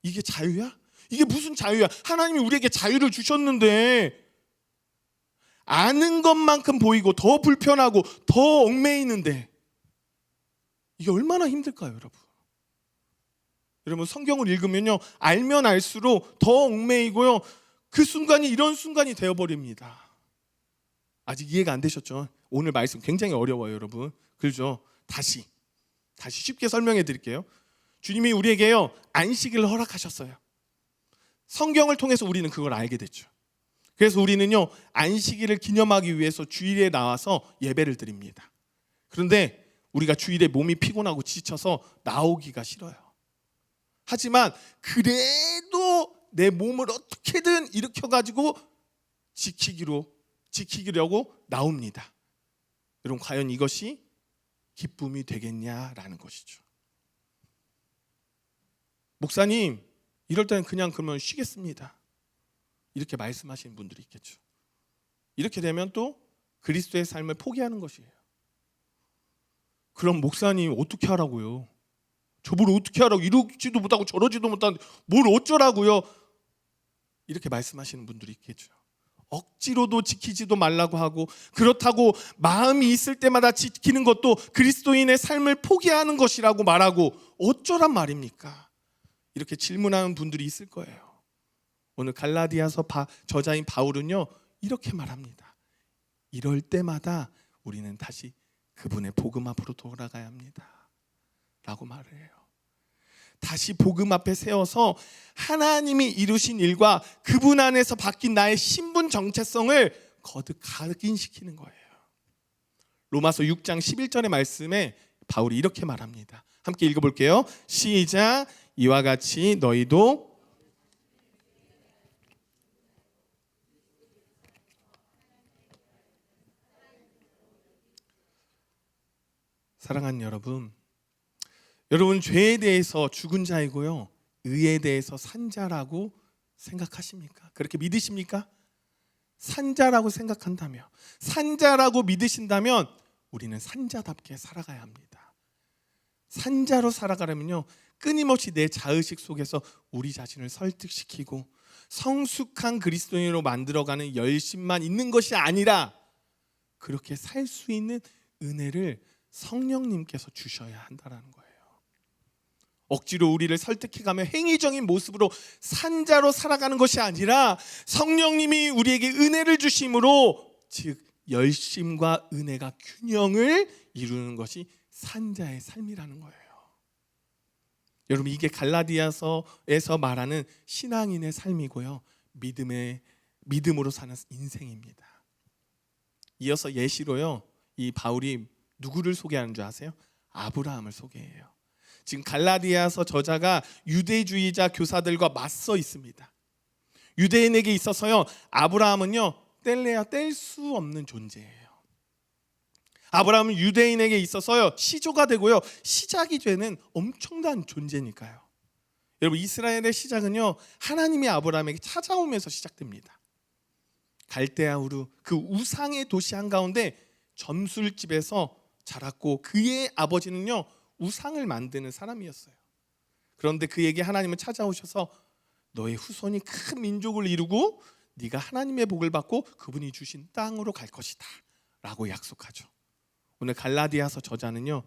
이게 자유야? 이게 무슨 자유야? 하나님이 우리에게 자유를 주셨는데 아는 것만큼 보이고 더 불편하고 더 얽매이는데 이게 얼마나 힘들까요, 여러분? 여러분, 성경을 읽으면요 알면 알수록 더 얽매이고요, 그 순간이 이런 순간이 되어버립니다. 아직 이해가 안 되셨죠? 오늘 말씀 굉장히 어려워요, 여러분. 그렇죠? 다시 쉽게 설명해 드릴게요. 주님이 우리에게요 안식일을 허락하셨어요. 성경을 통해서 우리는 그걸 알게 됐죠. 그래서 우리는요 안식일을 기념하기 위해서 주일에 나와서 예배를 드립니다. 그런데 우리가 주일에 몸이 피곤하고 지쳐서 나오기가 싫어요. 하지만 그래도 내 몸을 어떻게든 일으켜가지고 지키려고 나옵니다. 여러분, 과연 이것이 기쁨이 되겠냐라는 것이죠. 목사님, 이럴 때는 그냥 그러면 쉬겠습니다, 이렇게 말씀하시는 분들이 있겠죠. 이렇게 되면 또 그리스도의 삶을 포기하는 것이에요. 그럼 목사님 어떻게 하라고요? 저뭘 어떻게 하라고, 이러지도 못하고 저러지도 못하는데 뭘 어쩌라고요? 이렇게 말씀하시는 분들이 있겠죠. 억지로도 지키지도 말라고 하고, 그렇다고 마음이 있을 때마다 지키는 것도 그리스도인의 삶을 포기하는 것이라고 말하고 어쩌란 말입니까? 이렇게 질문하는 분들이 있을 거예요. 오늘 갈라디아서 저자인 바울은요 이렇게 말합니다. 이럴 때마다 우리는 다시 그분의 복음 앞으로 돌아가야 합니다 라고 말을 해요. 다시 복음 앞에 세워서 하나님이 이루신 일과 그분 안에서 바뀐 나의 신분 정체성을 거듭 각인시키는 거예요. 로마서 6장 11절의 말씀에 바울이 이렇게 말합니다. 함께 읽어볼게요. 시작. 이와 같이 너희도 사랑하는 여러분, 죄에 대해서 죽은 자이고요, 의에 대해서 산 자라고 생각하십니까? 그렇게 믿으십니까? 산 자라고 생각한다며, 산 자라고 믿으신다면 우리는 산자답게 살아가야 합니다. 산자로 살아가려면요, 끊임없이 내 자의식 속에서 우리 자신을 설득시키고 성숙한 그리스도인으로 만들어가는 열심만 있는 것이 아니라 그렇게 살 수 있는 은혜를 성령님께서 주셔야 한다는 거예요. 억지로 우리를 설득해가며 행위적인 모습으로 산자로 살아가는 것이 아니라 성령님이 우리에게 은혜를 주심으로, 즉 열심과 은혜가 균형을 이루는 것이 산자의 삶이라는 거예요. 여러분, 이게 갈라디아서에서 말하는 신앙인의 삶이고요, 믿음으로 사는 인생입니다. 이어서 예시로요, 이 바울이 누구를 소개하는 줄 아세요? 아브라함을 소개해요. 지금 갈라디아서 저자가 유대주의자 교사들과 맞서 있습니다. 유대인에게 있어서요, 아브라함은요, 뗄래야 뗄 수 없는 존재예요. 아브라함은 유대인에게 있어서요, 시조가 되고요, 시작이 되는 엄청난 존재니까요. 여러분, 이스라엘의 시작은요, 하나님이 아브라함에게 찾아오면서 시작됩니다. 갈대아 우르, 그 우상의 도시 한가운데 점술집에서 자랐고, 그의 아버지는요, 우상을 만드는 사람이었어요. 그런데 그에게 하나님은 찾아오셔서 너의 후손이 큰 민족을 이루고 네가 하나님의 복을 받고 그분이 주신 땅으로 갈 것이다 라고 약속하죠. 오늘 갈라디아서 저자는요,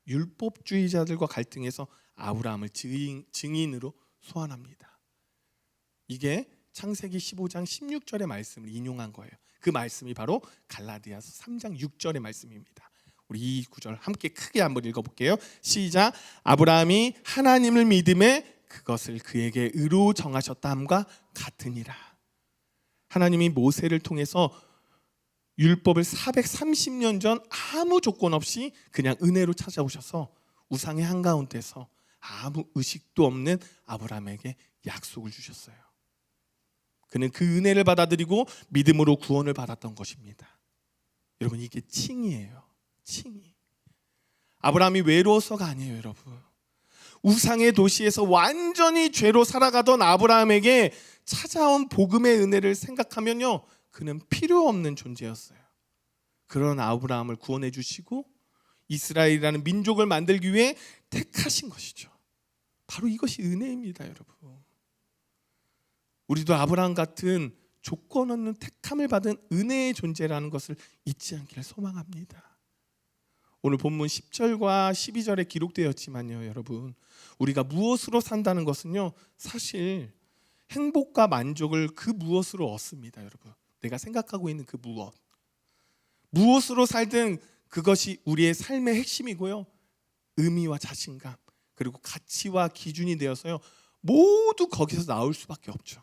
율법주의자들과 갈등해서 아브라함을 증인으로 소환합니다. 이게 창세기 15장 16절의 말씀을 인용한 거예요. 그 말씀이 바로 갈라디아서 3장 6절의 말씀입니다. 우리 이 구절 함께 크게 한번 읽어볼게요. 시작. 아브라함이 하나님을 믿음에 그것을 그에게 의로 정하셨다 함과 같으니라. 하나님이 모세를 통해서 율법을 430년 전 아무 조건 없이 그냥 은혜로 찾아오셔서 우상의 한가운데서 아무 의식도 없는 아브라함에게 약속을 주셨어요. 그는 그 은혜를 받아들이고 믿음으로 구원을 받았던 것입니다. 여러분, 이게 칭의예요. 칭의. 아브라함이 외로워서가 아니에요, 여러분. 우상의 도시에서 완전히 죄로 살아가던 아브라함에게 찾아온 복음의 은혜를 생각하면요, 그는 필요 없는 존재였어요. 그런 아브라함을 구원해 주시고 이스라엘이라는 민족을 만들기 위해 택하신 것이죠. 바로 이것이 은혜입니다, 여러분. 우리도 아브라함 같은 조건 없는 택함을 받은 은혜의 존재라는 것을 잊지 않기를 소망합니다. 오늘 본문 10절과 12절에 기록되었지만요, 여러분, 우리가 무엇으로 산다는 것은요, 사실 행복과 만족을 그 무엇으로 얻습니다, 여러분. 내가 생각하고 있는 그 무엇으로 살든 그것이 우리의 삶의 핵심이고요, 의미와 자신감 그리고 가치와 기준이 되어서요, 모두 거기서 나올 수밖에 없죠.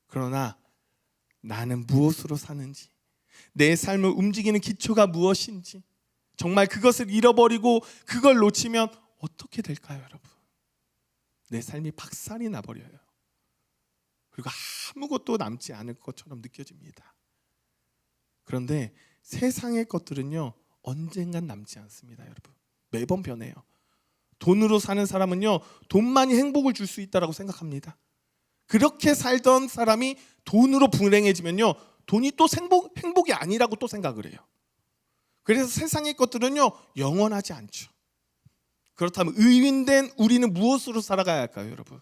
그러나 나는 무엇으로 사는지, 내 삶을 움직이는 기초가 무엇인지, 정말 그것을 잃어버리고 그걸 놓치면 어떻게 될까요, 여러분? 내 삶이 박살이 나버려요. 그리고 아무것도 남지 않을 것처럼 느껴집니다. 그런데 세상의 것들은요, 언젠간 남지 않습니다, 여러분. 매번 변해요. 돈으로 사는 사람은요, 돈만이 행복을 줄 수 있다고 생각합니다. 그렇게 살던 사람이 돈으로 불행해지면요, 돈이 또 행복이 아니라고 또 생각을 해요. 그래서 세상의 것들은요, 영원하지 않죠. 그렇다면 의인된 우리는 무엇으로 살아가야 할까요, 여러분?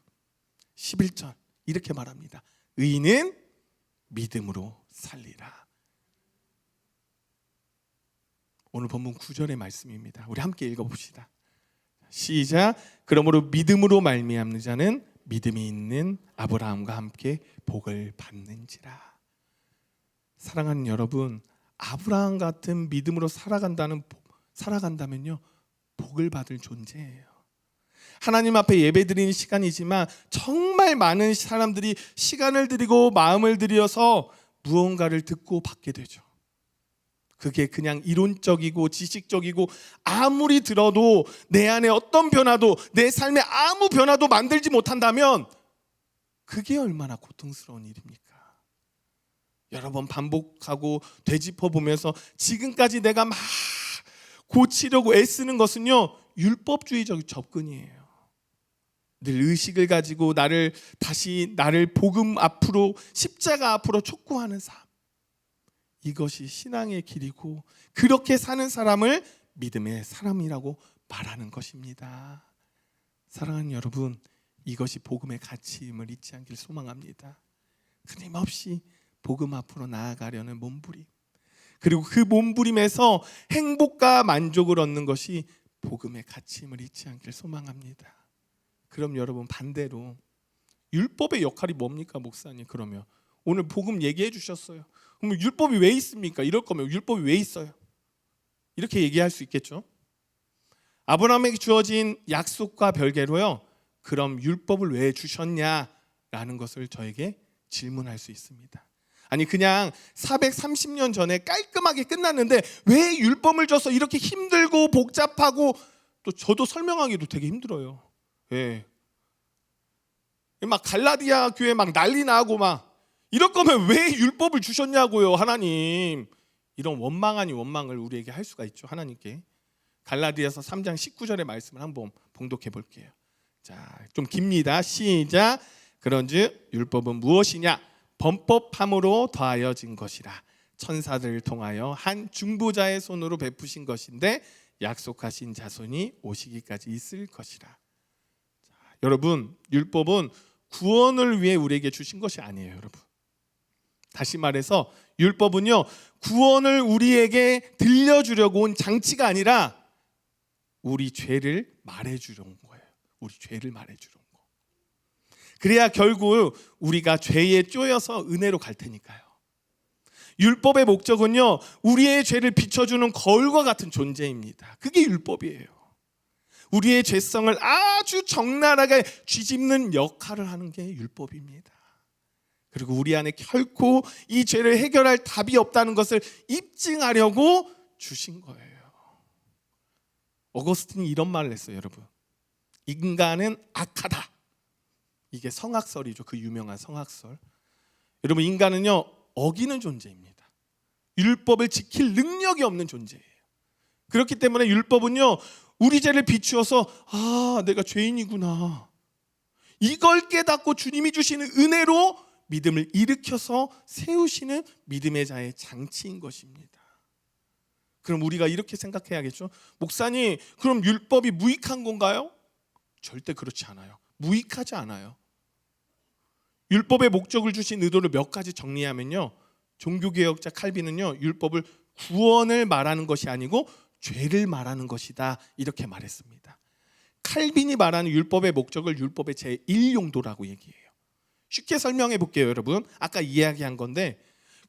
11절 이렇게 말합니다. 의인은 믿음으로 살리라. 오늘 본문 9절의 말씀입니다. 우리 함께 읽어봅시다. 시작. 그러므로 믿음으로 말미암는 자는 믿음이 있는 아브라함과 함께 복을 받는지라. 사랑하는 여러분, 아브라함 같은 믿음으로 살아간다면요, 복을 받을 존재예요. 하나님 앞에 예배드리는 시간이지만 정말 많은 사람들이 시간을 들이고 마음을 들여서 무언가를 듣고 받게 되죠. 그게 그냥 이론적이고 지식적이고 아무리 들어도 내 안에 어떤 변화도, 내 삶에 아무 변화도 만들지 못한다면 그게 얼마나 고통스러운 일입니까? 여러 번 반복하고 되짚어 보면서 지금까지 내가 막 고치려고 애쓰는 것은요, 율법주의적 접근이에요. 늘 의식을 가지고 나를 복음 앞으로, 십자가 앞으로 촉구하는 삶. 이것이 신앙의 길이고, 그렇게 사는 사람을 믿음의 사람이라고 말하는 것입니다. 사랑하는 여러분, 이것이 복음의 가치임을 잊지 않길 소망합니다. 끊임없이 복음 앞으로 나아가려는 몸부림, 그리고 그 몸부림에서 행복과 만족을 얻는 것이 복음의 가치임을 잊지 않길 소망합니다. 그럼 여러분, 반대로 율법의 역할이 뭡니까, 목사님? 그러면 오늘 복음 얘기해 주셨어요. 그럼 율법이 왜 있습니까? 이럴 거면 율법이 왜 있어요? 이렇게 얘기할 수 있겠죠. 아브라함에게 주어진 약속과 별개로요, 그럼 율법을 왜 주셨냐라는 것을 저에게 질문할 수 있습니다. 아니, 그냥 430년 전에 깔끔하게 끝났는데 왜 율법을 줘서 이렇게 힘들고 복잡하고, 또 저도 설명하기도 되게 힘들어요. 예. 막 갈라디아 교회 막 난리 나고 막, 이럴 거면 왜 율법을 주셨냐고요, 하나님. 이런 원망 아닌 원망을 우리에게 할 수가 있죠, 하나님께. 갈라디아서 3장 19절의 말씀을 한번 봉독해 볼게요. 자, 좀 깁니다. 시작. 그런즉 율법은 무엇이냐? 범법함으로 더하여진 것이라. 천사들을 통하여 한 중보자의 손으로 베푸신 것인데 약속하신 자손이 오시기까지 있을 것이라. 자, 여러분, 율법은 구원을 위해 우리에게 주신 것이 아니에요, 여러분. 다시 말해서 율법은요, 구원을 우리에게 들려주려고 온 장치가 아니라 우리 죄를 말해주려는 거예요. 우리 죄를 말해주려는 거. 그래야 결국 우리가 죄에 쪼여서 은혜로 갈 테니까요. 율법의 목적은요, 우리의 죄를 비춰주는 거울과 같은 존재입니다. 그게 율법이에요. 우리의 죄성을 아주 적나라하게 쥐집는 역할을 하는 게 율법입니다. 그리고 우리 안에 결코 이 죄를 해결할 답이 없다는 것을 입증하려고 주신 거예요. 어거스틴이 이런 말을 했어요, 여러분. 인간은 악하다. 이게 성악설이죠. 그 유명한 성악설. 여러분, 인간은요, 어기는 존재입니다. 율법을 지킬 능력이 없는 존재예요. 그렇기 때문에 율법은요, 우리 죄를 비추어서, 아, 내가 죄인이구나, 이걸 깨닫고 주님이 주시는 은혜로 믿음을 일으켜서 세우시는 믿음의 자의 장치인 것입니다. 그럼 우리가 이렇게 생각해야겠죠. 목사님, 그럼 율법이 무익한 건가요? 절대 그렇지 않아요. 무익하지 않아요. 율법의 목적을 주신 의도를 몇 가지 정리하면요, 종교개혁자 칼빈은요, 율법을 구원을 말하는 것이 아니고 죄를 말하는 것이다, 이렇게 말했습니다. 칼빈이 말하는 율법의 목적을 율법의 제1용도라고 얘기해요. 쉽게 설명해 볼게요, 여러분. 아까 이야기한 건데,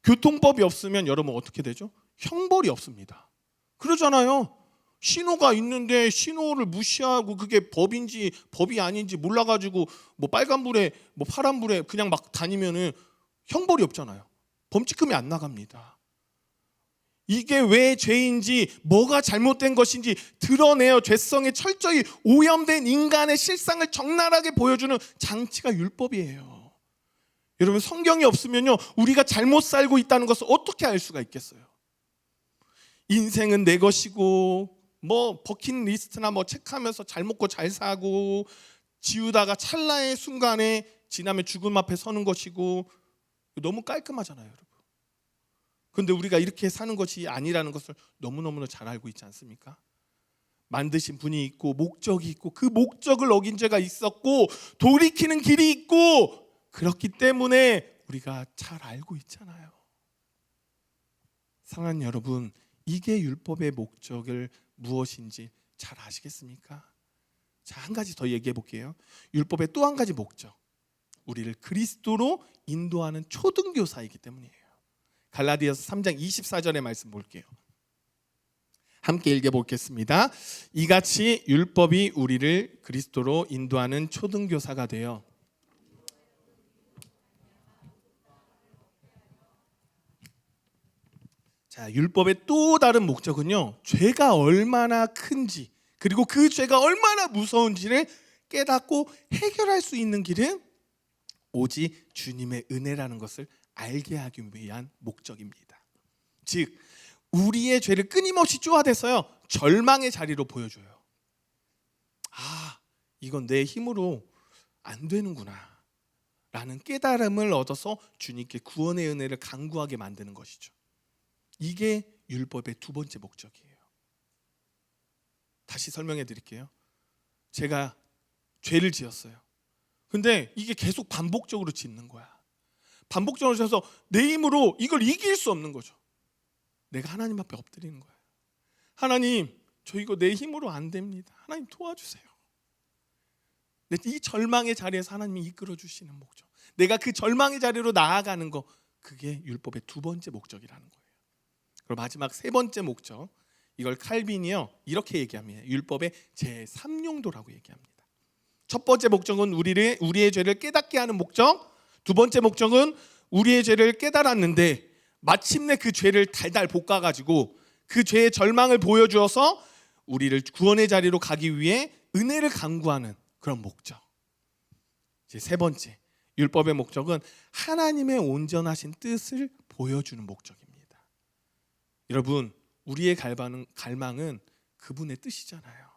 교통법이 없으면 여러분 어떻게 되죠? 형벌이 없습니다. 그러잖아요. 신호가 있는데 신호를 무시하고 그게 법인지 법이 아닌지 몰라가지고 뭐 빨간불에 뭐 파란불에 그냥 막 다니면은 형벌이 없잖아요. 범칙금이 안 나갑니다. 이게 왜 죄인지, 뭐가 잘못된 것인지 드러내어 죄성에 철저히 오염된 인간의 실상을 적나라하게 보여주는 장치가 율법이에요. 여러분, 성경이 없으면요, 우리가 잘못 살고 있다는 것을 어떻게 알 수가 있겠어요? 인생은 내 것이고, 뭐 버킷리스트나 뭐 체크하면서 잘 먹고 잘 사고, 지우다가 찰나의 순간에 지나면 죽음 앞에 서는 것이고, 너무 깔끔하잖아요, 여러분. 그런데 우리가 이렇게 사는 것이 아니라는 것을 너무너무 잘 알고 있지 않습니까? 만드신 분이 있고 목적이 있고, 그 목적을 어긴 죄가 있었고 돌이키는 길이 있고, 그렇기 때문에 우리가 잘 알고 있잖아요. 사랑하는 여러분, 이게 율법의 목적을 무엇인지 잘 아시겠습니까? 자, 한 가지 더 얘기해 볼게요. 율법의 또 한 가지 목적, 우리를 그리스도로 인도하는 초등교사이기 때문이에요. 갈라디아서 3장 24절의 말씀 볼게요. 함께 읽어보겠습니다. 이같이 율법이 우리를 그리스도로 인도하는 초등교사가 되어 자, 율법의 또 다른 목적은요, 죄가 얼마나 큰지 그리고 그 죄가 얼마나 무서운지를 깨닫고 해결할 수 있는 길은 오직 주님의 은혜라는 것을 알게 하기 위한 목적입니다. 즉 우리의 죄를 끊임없이 쪼아대서요 절망의 자리로 보여줘요. 아, 이건 내 힘으로 안 되는구나 라는 깨달음을 얻어서 주님께 구원의 은혜를 간구하게 만드는 것이죠. 이게 율법의 두 번째 목적이에요. 다시 설명해 드릴게요. 제가 죄를 지었어요. 근데 이게 계속 반복적으로 짓는 거야. 반복적으로 지어서 내 힘으로 이걸 이길 수 없는 거죠. 내가 하나님 앞에 엎드리는 거예요. 하나님, 저 이거 내 힘으로 안 됩니다. 하나님 도와주세요. 이 절망의 자리에서 하나님이 이끌어 주시는 목적, 내가 그 절망의 자리로 나아가는 거, 그게 율법의 두 번째 목적이라는 거예요. 그리고 마지막 세 번째 목적, 이걸 칼빈이요 이렇게 얘기합니다. 율법의 제3용도라고 얘기합니다. 첫 번째 목적은 우리의 죄를 깨닫게 하는 목적, 두 번째 목적은 우리의 죄를 깨달았는데 마침내 그 죄를 달달 볶아가지고 그 죄의 절망을 보여주어서 우리를 구원의 자리로 가기 위해 은혜를 간구하는 그런 목적. 이제 세 번째, 율법의 목적은 하나님의 온전하신 뜻을 보여주는 목적입니다. 여러분, 우리의 갈망은 그분의 뜻이잖아요.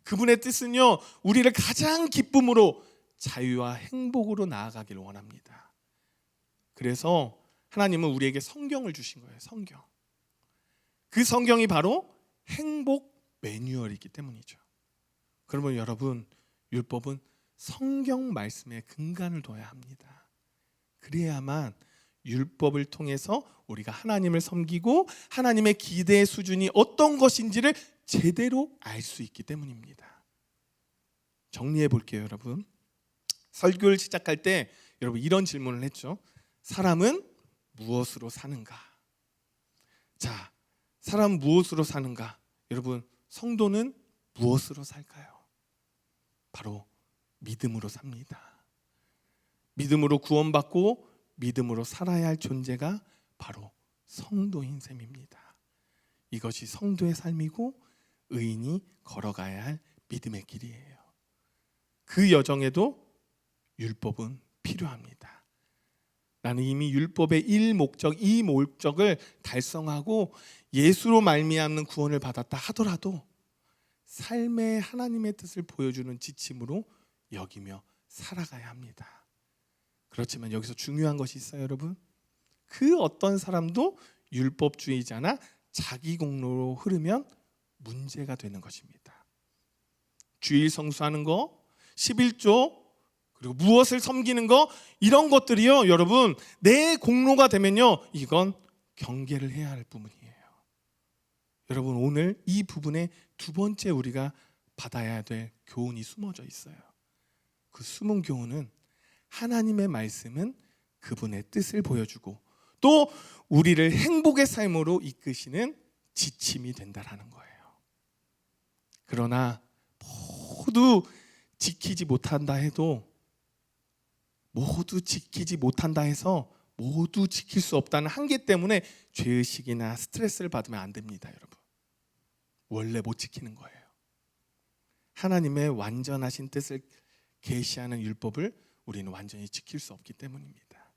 그분의 뜻은요, 우리를 가장 기쁨으로 자유와 행복으로 나아가기를 원합니다. 그래서 하나님은 우리에게 성경을 주신 거예요. 성경. 그 성경이 바로 행복 매뉴얼이기 때문이죠. 그러면 여러분, 율법은 성경 말씀에 근간을 둬야 합니다. 그래야만 율법을 통해서 우리가 하나님을 섬기고 하나님의 기대의 수준이 어떤 것인지를 제대로 알 수 있기 때문입니다. 정리해 볼게요, 여러분. 설교를 시작할 때 여러분 이런 질문을 했죠. 사람은 무엇으로 사는가? 자, 사람 무엇으로 사는가? 여러분, 성도는 무엇으로 살까요? 바로 믿음으로 삽니다. 믿음으로 구원받고 믿음으로 살아야 할 존재가 바로 성도인 셈입니다. 이것이 성도의 삶이고 의인이 걸어가야 할 믿음의 길이에요. 그 여정에도 율법은 필요합니다. 나는 이미 율법의 1목적, 2목적을 달성하고 예수로 말미암는 구원을 받았다 하더라도 삶의 하나님의 뜻을 보여주는 지침으로 여기며 살아가야 합니다. 그렇지만 여기서 중요한 것이 있어요, 여러분. 그 어떤 사람도 율법주의자나 자기 공로로 흐르면 문제가 되는 것입니다. 주일 성수하는 거, 11조, 그리고 무엇을 섬기는 거, 이런 것들이요, 여러분, 내 공로가 되면요, 이건 경계를 해야 할 부분이에요. 여러분, 오늘 이 부분에 두 번째 우리가 받아야 될 교훈이 숨어져 있어요. 그 숨은 교훈은 하나님의 말씀은 그분의 뜻을 보여주고 또 우리를 행복의 삶으로 이끄시는 지침이 된다라는 거예요. 그러나 모두 지키지 못한다 해도, 모두 지키지 못한다 해서 모두 지킬 수 없다는 한계 때문에 죄의식이나 스트레스를 받으면 안 됩니다, 여러분. 원래 못 지키는 거예요. 하나님의 완전하신 뜻을 계시하는 율법을 우리는 완전히 지킬 수 없기 때문입니다.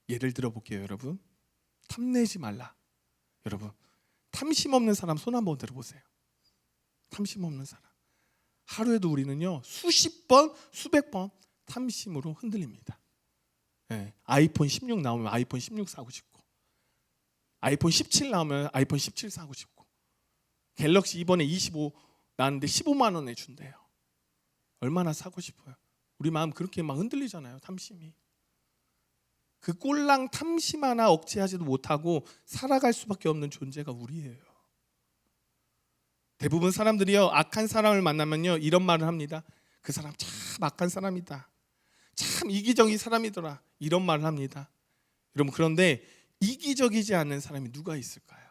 예를 들어 볼게요, 여러분. 탐내지 말라. 여러분, 탐심 없는 사람 손 한번 들어보세요. 탐심 없는 사람. 하루에도 우리는요, 수십 번, 수백 번 탐심으로 흔들립니다. 네, 아이폰 16 나오면 아이폰 16 사고 싶고, 아이폰 17 나오면 아이폰 17 사고 싶고, 갤럭시 이번에 25 나왔는데 15만 원에 준대요. 얼마나 사고 싶어요. 우리 마음 그렇게 막 흔들리잖아요, 탐심이. 그 꼴랑 탐심 하나 억제하지도 못하고 살아갈 수밖에 없는 존재가 우리예요. 대부분 사람들이요, 악한 사람을 만나면요, 이런 말을 합니다. 그 사람 참 악한 사람이다. 참 이기적인 사람이더라. 이런 말을 합니다. 여러분, 그런데 이기적이지 않은 사람이 누가 있을까요?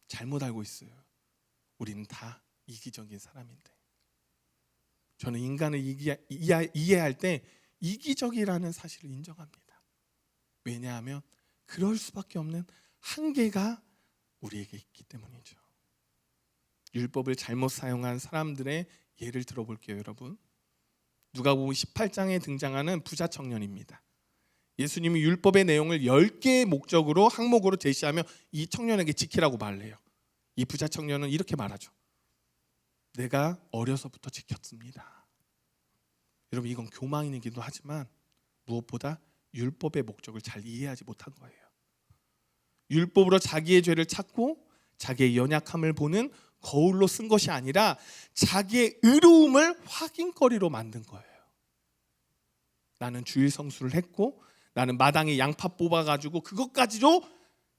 잘못 알고 있어요. 우리는 다 이기적인 사람인데. 저는 인간을 이해할 때 이기적이라는 사실을 인정합니다. 왜냐하면 그럴 수밖에 없는 한계가 우리에게 있기 때문이죠. 율법을 잘못 사용한 사람들의 예를 들어볼게요, 여러분. 누가복음 18장에 등장하는 부자 청년입니다. 예수님이 율법의 내용을 10개의 목적으로 항목으로 제시하며 이 청년에게 지키라고 말을 해요. 이 부자 청년은 이렇게 말하죠. 내가 어려서부터 지켰습니다. 여러분, 이건 교만이기도 하지만 무엇보다 율법의 목적을 잘 이해하지 못한 거예요. 율법으로 자기의 죄를 찾고 자기의 연약함을 보는 거울로 쓴 것이 아니라 자기의 의로움을 확인거리로 만든 거예요. 나는 주일 성수를 했고, 나는 마당에 양파 뽑아가지고 그것까지도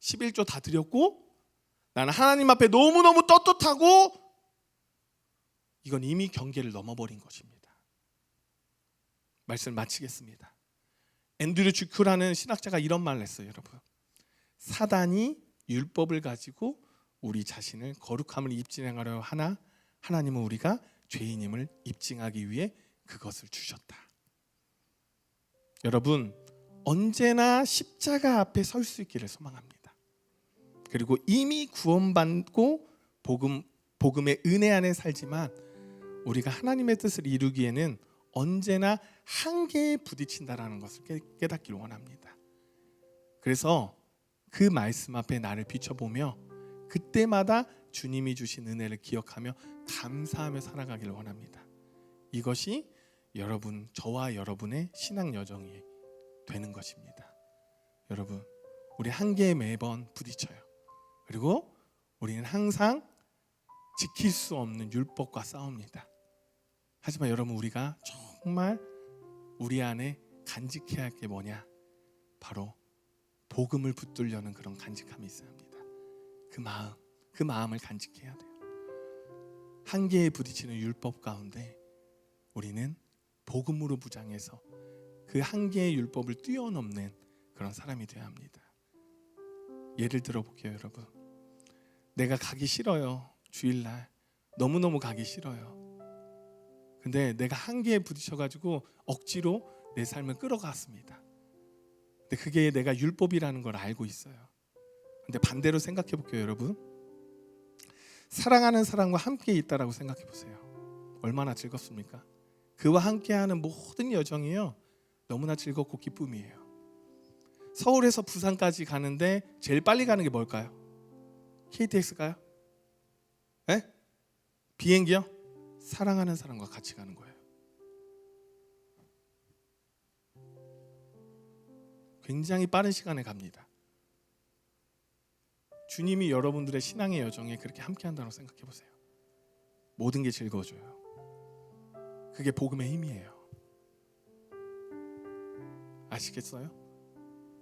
11조 다 드렸고, 나는 하나님 앞에 너무너무 떳떳하고, 이건 이미 경계를 넘어버린 것입니다. 말씀을 마치겠습니다. 앤드류 주큐라는 신학자가 이런 말을 했어요, 여러분. 사단이 율법을 가지고 우리 자신을 거룩함을 입증하려 하나 하나님은 우리가 죄인임을 입증하기 위해 그것을 주셨다. 여러분, 언제나 십자가 앞에 설 수 있기를 소망합니다. 그리고 이미 구원받고 복음의 은혜 안에 살지만 우리가 하나님의 뜻을 이루기에는 언제나 한계에 부딪힌다라는 것을 깨닫기를 원합니다. 그래서 그 말씀 앞에 나를 비춰보며 그때마다 주님이 주신 은혜를 기억하며 감사하며 살아가기를 원합니다. 이것이 저와 여러분의 신앙 여정이 되는 것입니다. 여러분, 우리 한계에 매번 부딪혀요. 그리고 우리는 항상 지킬 수 없는 율법과 싸웁니다. 하지만 여러분, 우리가 정말 우리 안에 간직해야 할 게 뭐냐? 바로 복음을 붙들려는 그런 간직함이 있어야 합니다. 그 마음을 간직해야 돼요. 한계에 부딪히는 율법 가운데 우리는 복음으로 무장해서 그 한계의 율법을 뛰어넘는 그런 사람이 되어야 합니다. 예를 들어볼게요, 여러분. 내가 가기 싫어요. 주일날 너무너무 가기 싫어요. 근데 내가 한계에 부딪혀가지고 억지로 내 삶을 끌어갔습니다. 근데 그게 내가 율법이라는 걸 알고 있어요. 근데 반대로 생각해 볼게요, 여러분. 사랑하는 사람과 함께 있다라고 생각해 보세요. 얼마나 즐겁습니까? 그와 함께하는 모든 여정이요, 너무나 즐겁고 기쁨이에요. 서울에서 부산까지 가는데 제일 빨리 가는 게 뭘까요? KTX가요? 네? 비행기요? 사랑하는 사람과 같이 가는 거예요. 굉장히 빠른 시간에 갑니다. 주님이 여러분들의 신앙의 여정에 그렇게 함께한다고 생각해 보세요. 모든 게 즐거워져요. 그게 복음의 힘이에요. 아시겠어요?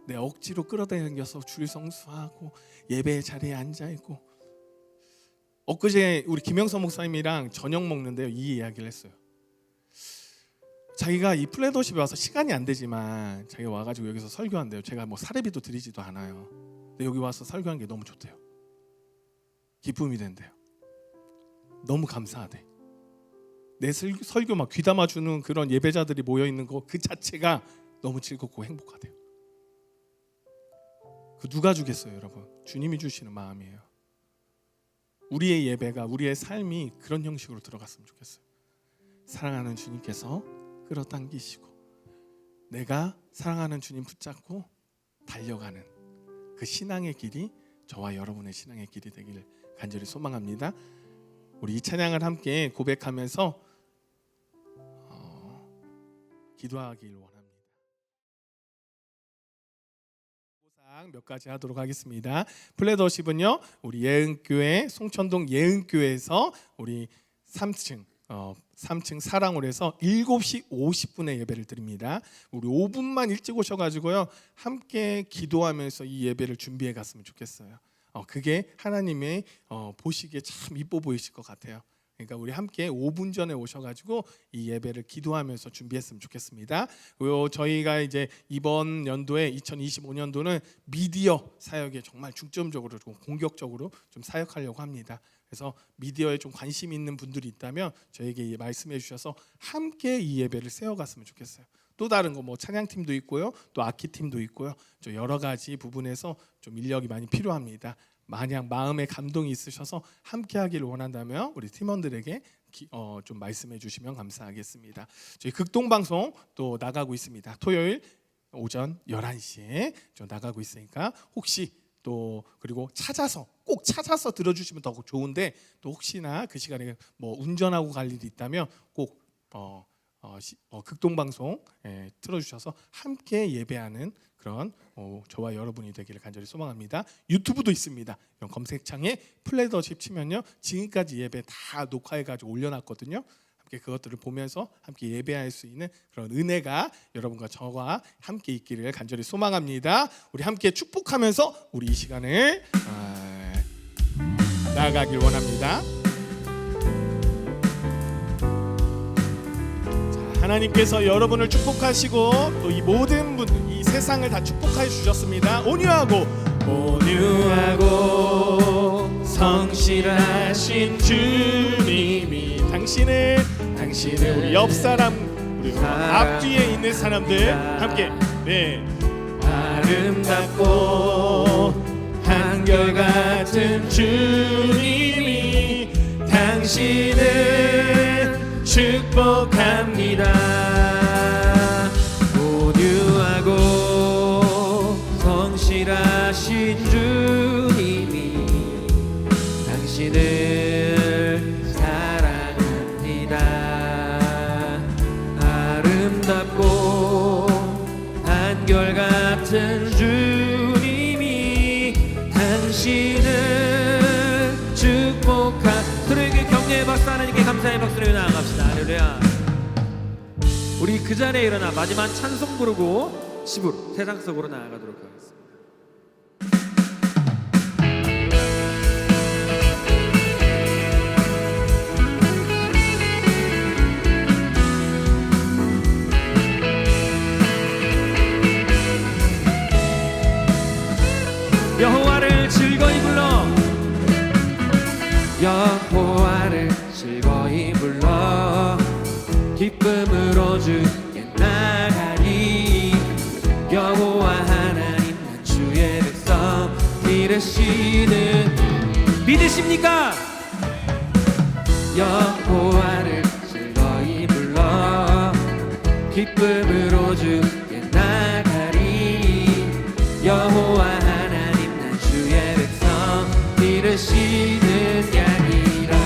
내 억지로 끌어당겨서 주일 성수하고 예배 자리에 앉아있고. 엊그제 우리 김영선 목사님이랑 저녁 먹는데요, 이 이야기를 했어요. 자기가 이 플레더십에 와서 시간이 안 되지만 자기가 와가지고 여기서 설교한대요. 제가 뭐 사례비도 드리지도 않아요. 근데 여기 와서 설교한 게 너무 좋대요. 기쁨이 된대요. 너무 감사하대. 내 설교 막 귀담아주는 그런 예배자들이 모여있는 거 그 자체가 너무 즐겁고 행복하대요. 그 누가 주겠어요, 여러분? 주님이 주시는 마음이에요. 우리의 예배가, 우리의 삶이 그런 형식으로 들어갔으면 좋겠어요. 사랑하는 주님께서 끌어당기시고 내가 사랑하는 주님 붙잡고 달려가는 그 신앙의 길이 저와 여러분의 신앙의 길이 되기를 간절히 소망합니다. 우리 이 찬양을 함께 고백하면서 기도하길 원합니다. 몇 가지 하도록 하겠습니다. 플레더십은요, 우리 예은교회 송천동 예은교회에서 우리 3층 사랑홀에서 7시 50분에 예배를 드립니다. 우리 5분만 일찍 오셔가지고요, 함께 기도하면서 이 예배를 준비해 갔으면 좋겠어요. 그게 하나님의 보시기에 참 이뻐 보이실 것 같아요. 그러니까 우리 함께 5분 전에 오셔가지고 이 예배를 기도하면서 준비했으면 좋겠습니다. 그리고 저희가 이제 이번 연도에 2025년도는 미디어 사역에 정말 중점적으로 좀 공격적으로 좀 사역하려고 합니다. 그래서 미디어에 좀 관심 있는 분들이 있다면 저에게 말씀해 주셔서 함께 이 예배를 세워갔으면 좋겠어요. 또 다른 거 뭐 찬양팀도 있고요, 또 악기팀도 있고요, 좀 여러 가지 부분에서 좀 인력이 많이 필요합니다. 만약 마음에 감동이 있으셔서 함께하기를 원한다면 우리 팀원들에게 좀 말씀해 주시면 감사하겠습니다. 저희 극동방송 또 나가고 있습니다. 토요일 오전 11시에 좀 나가고 있으니까 혹시 또 그리고 꼭 찾아서 들어주시면 더 좋은데 또 혹시나 그 시간에 뭐 운전하고 갈 일이 있다면 꼭 극동방송 틀어주셔서 함께 예배하는 그런 저와 여러분이 되기를 간절히 소망합니다. 유튜브도 있습니다. 검색창에 플레더십 치면요, 지금까지 예배 다 녹화해가지고 올려놨거든요. 함께 그것들을 보면서 함께 예배할 수 있는 그런 은혜가 여러분과 저와 함께 있기를 간절히 소망합니다. 우리 함께 축복하면서 우리 이 시간을 나아가길 원합니다. 자, 하나님께서 여러분을 축복하시고 또 이 모든 분들, 이 세상을 다 축복해 주셨습니다. 온유하고 성실하신 주님이 당신을 우리 옆 사람, 우리 앞뒤에 있는 사람들 함께 아름답고 한결같은 주님이 당신을 축복합니다. 온유하고 성실하신 주님이 당신을 사랑합니다. 아름답고 한결같은 주님이 당신을 축복한 그에게 격려의 박수, 하나님께 감사의 박수를 나아갑시다. 할렐루야. 우리 그 자리에 일어나 마지막 찬송 부르고 집으로 세상 속으로 나아가도록 하겠습니다. 여호와를 즐거이 불러, 여호와를 즐거이 불러 기쁨으로 주께 나가리. 여호와 하나님 난 주의 백성 기르시는 믿으십니까? 여호와를 즐거이 불러 기쁨으로 주께 나가리. 여호와 하나님 난 주의 백성 기르시는 양이라.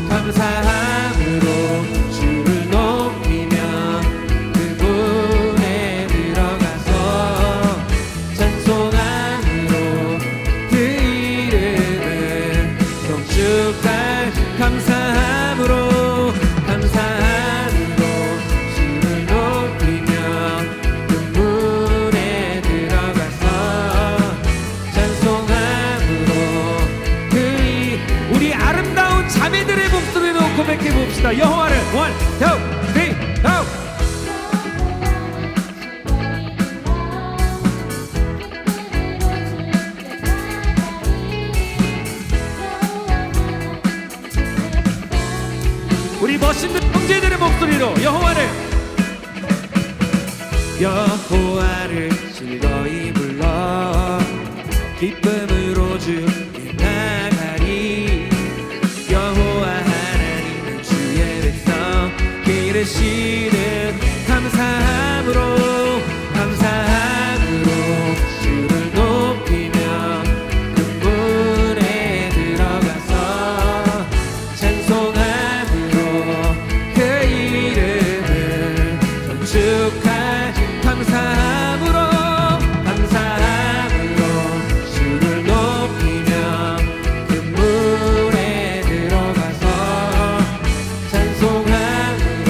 감사함으로 주를 높이며 그분에 들어가서 찬송함으로 그 이름을 성축할. 감사함으로 주를 높이며 그분에 들어가서 찬송함으로 우리 아름다운 자매들의 목소리로 고백해 봅시다. 여호와를 1, 2, 3, go! 우리 멋있는 형제들의 목소리로 여호와를 즐거이 불러 기쁨으로 주께 나가리. 여호와 하나님은 주의 백성 기르시는. 감사함으로 주를 높이며 그분에 들어가서 찬송함으로 그 이름을 성축할. 감사함으로 주를 높이며 그분에 들어가서 찬송함으로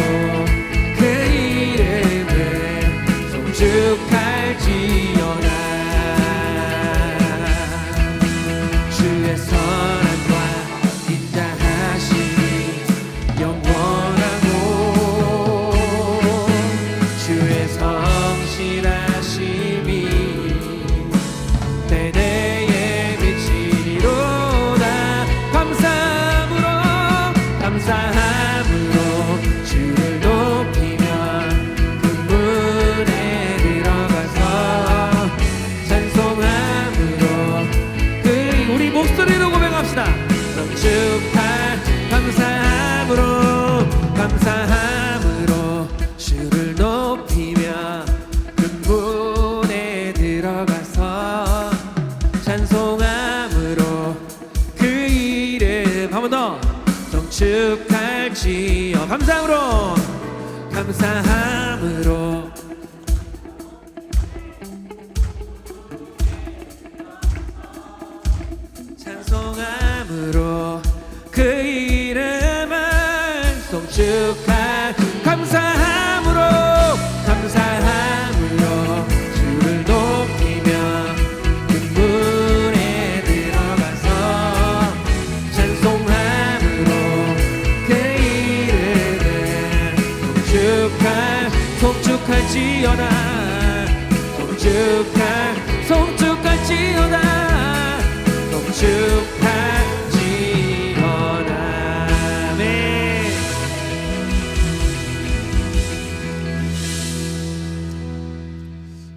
그 이름을 성축할지어다. 주의 선함과 인자하심 감사함으로 감사함으로 찬송함으로 그 이름을 송축한 감사함으로 감사함으로 주를 높이며 그 문에 들어가서 찬송함으로 그 이름을 송축할지어다 송축할지어다 송축할지어다. 아멘.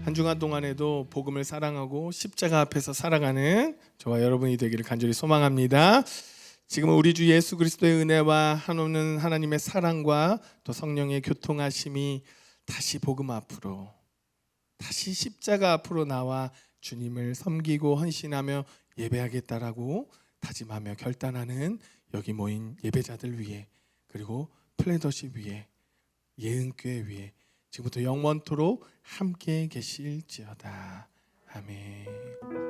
한 주간 동안에도 복음을 사랑하고 십자가 앞에서 살아가는 저와 여러분이 되기를 간절히 소망합니다. 지금은 우리 주 예수 그리스도의 은혜와 한없는 하나님의 사랑과 또 성령의 교통하심이 다시 복음 앞으로, 다시 십자가 앞으로 나와 주님을 섬기고 헌신하며 예배하겠다라고 다짐하며 결단하는 여기 모인 예배자들 위해, 그리고 플래너십 위에, 예은교회 위에 지금부터 영원토록 함께 계실지어다. 아멘.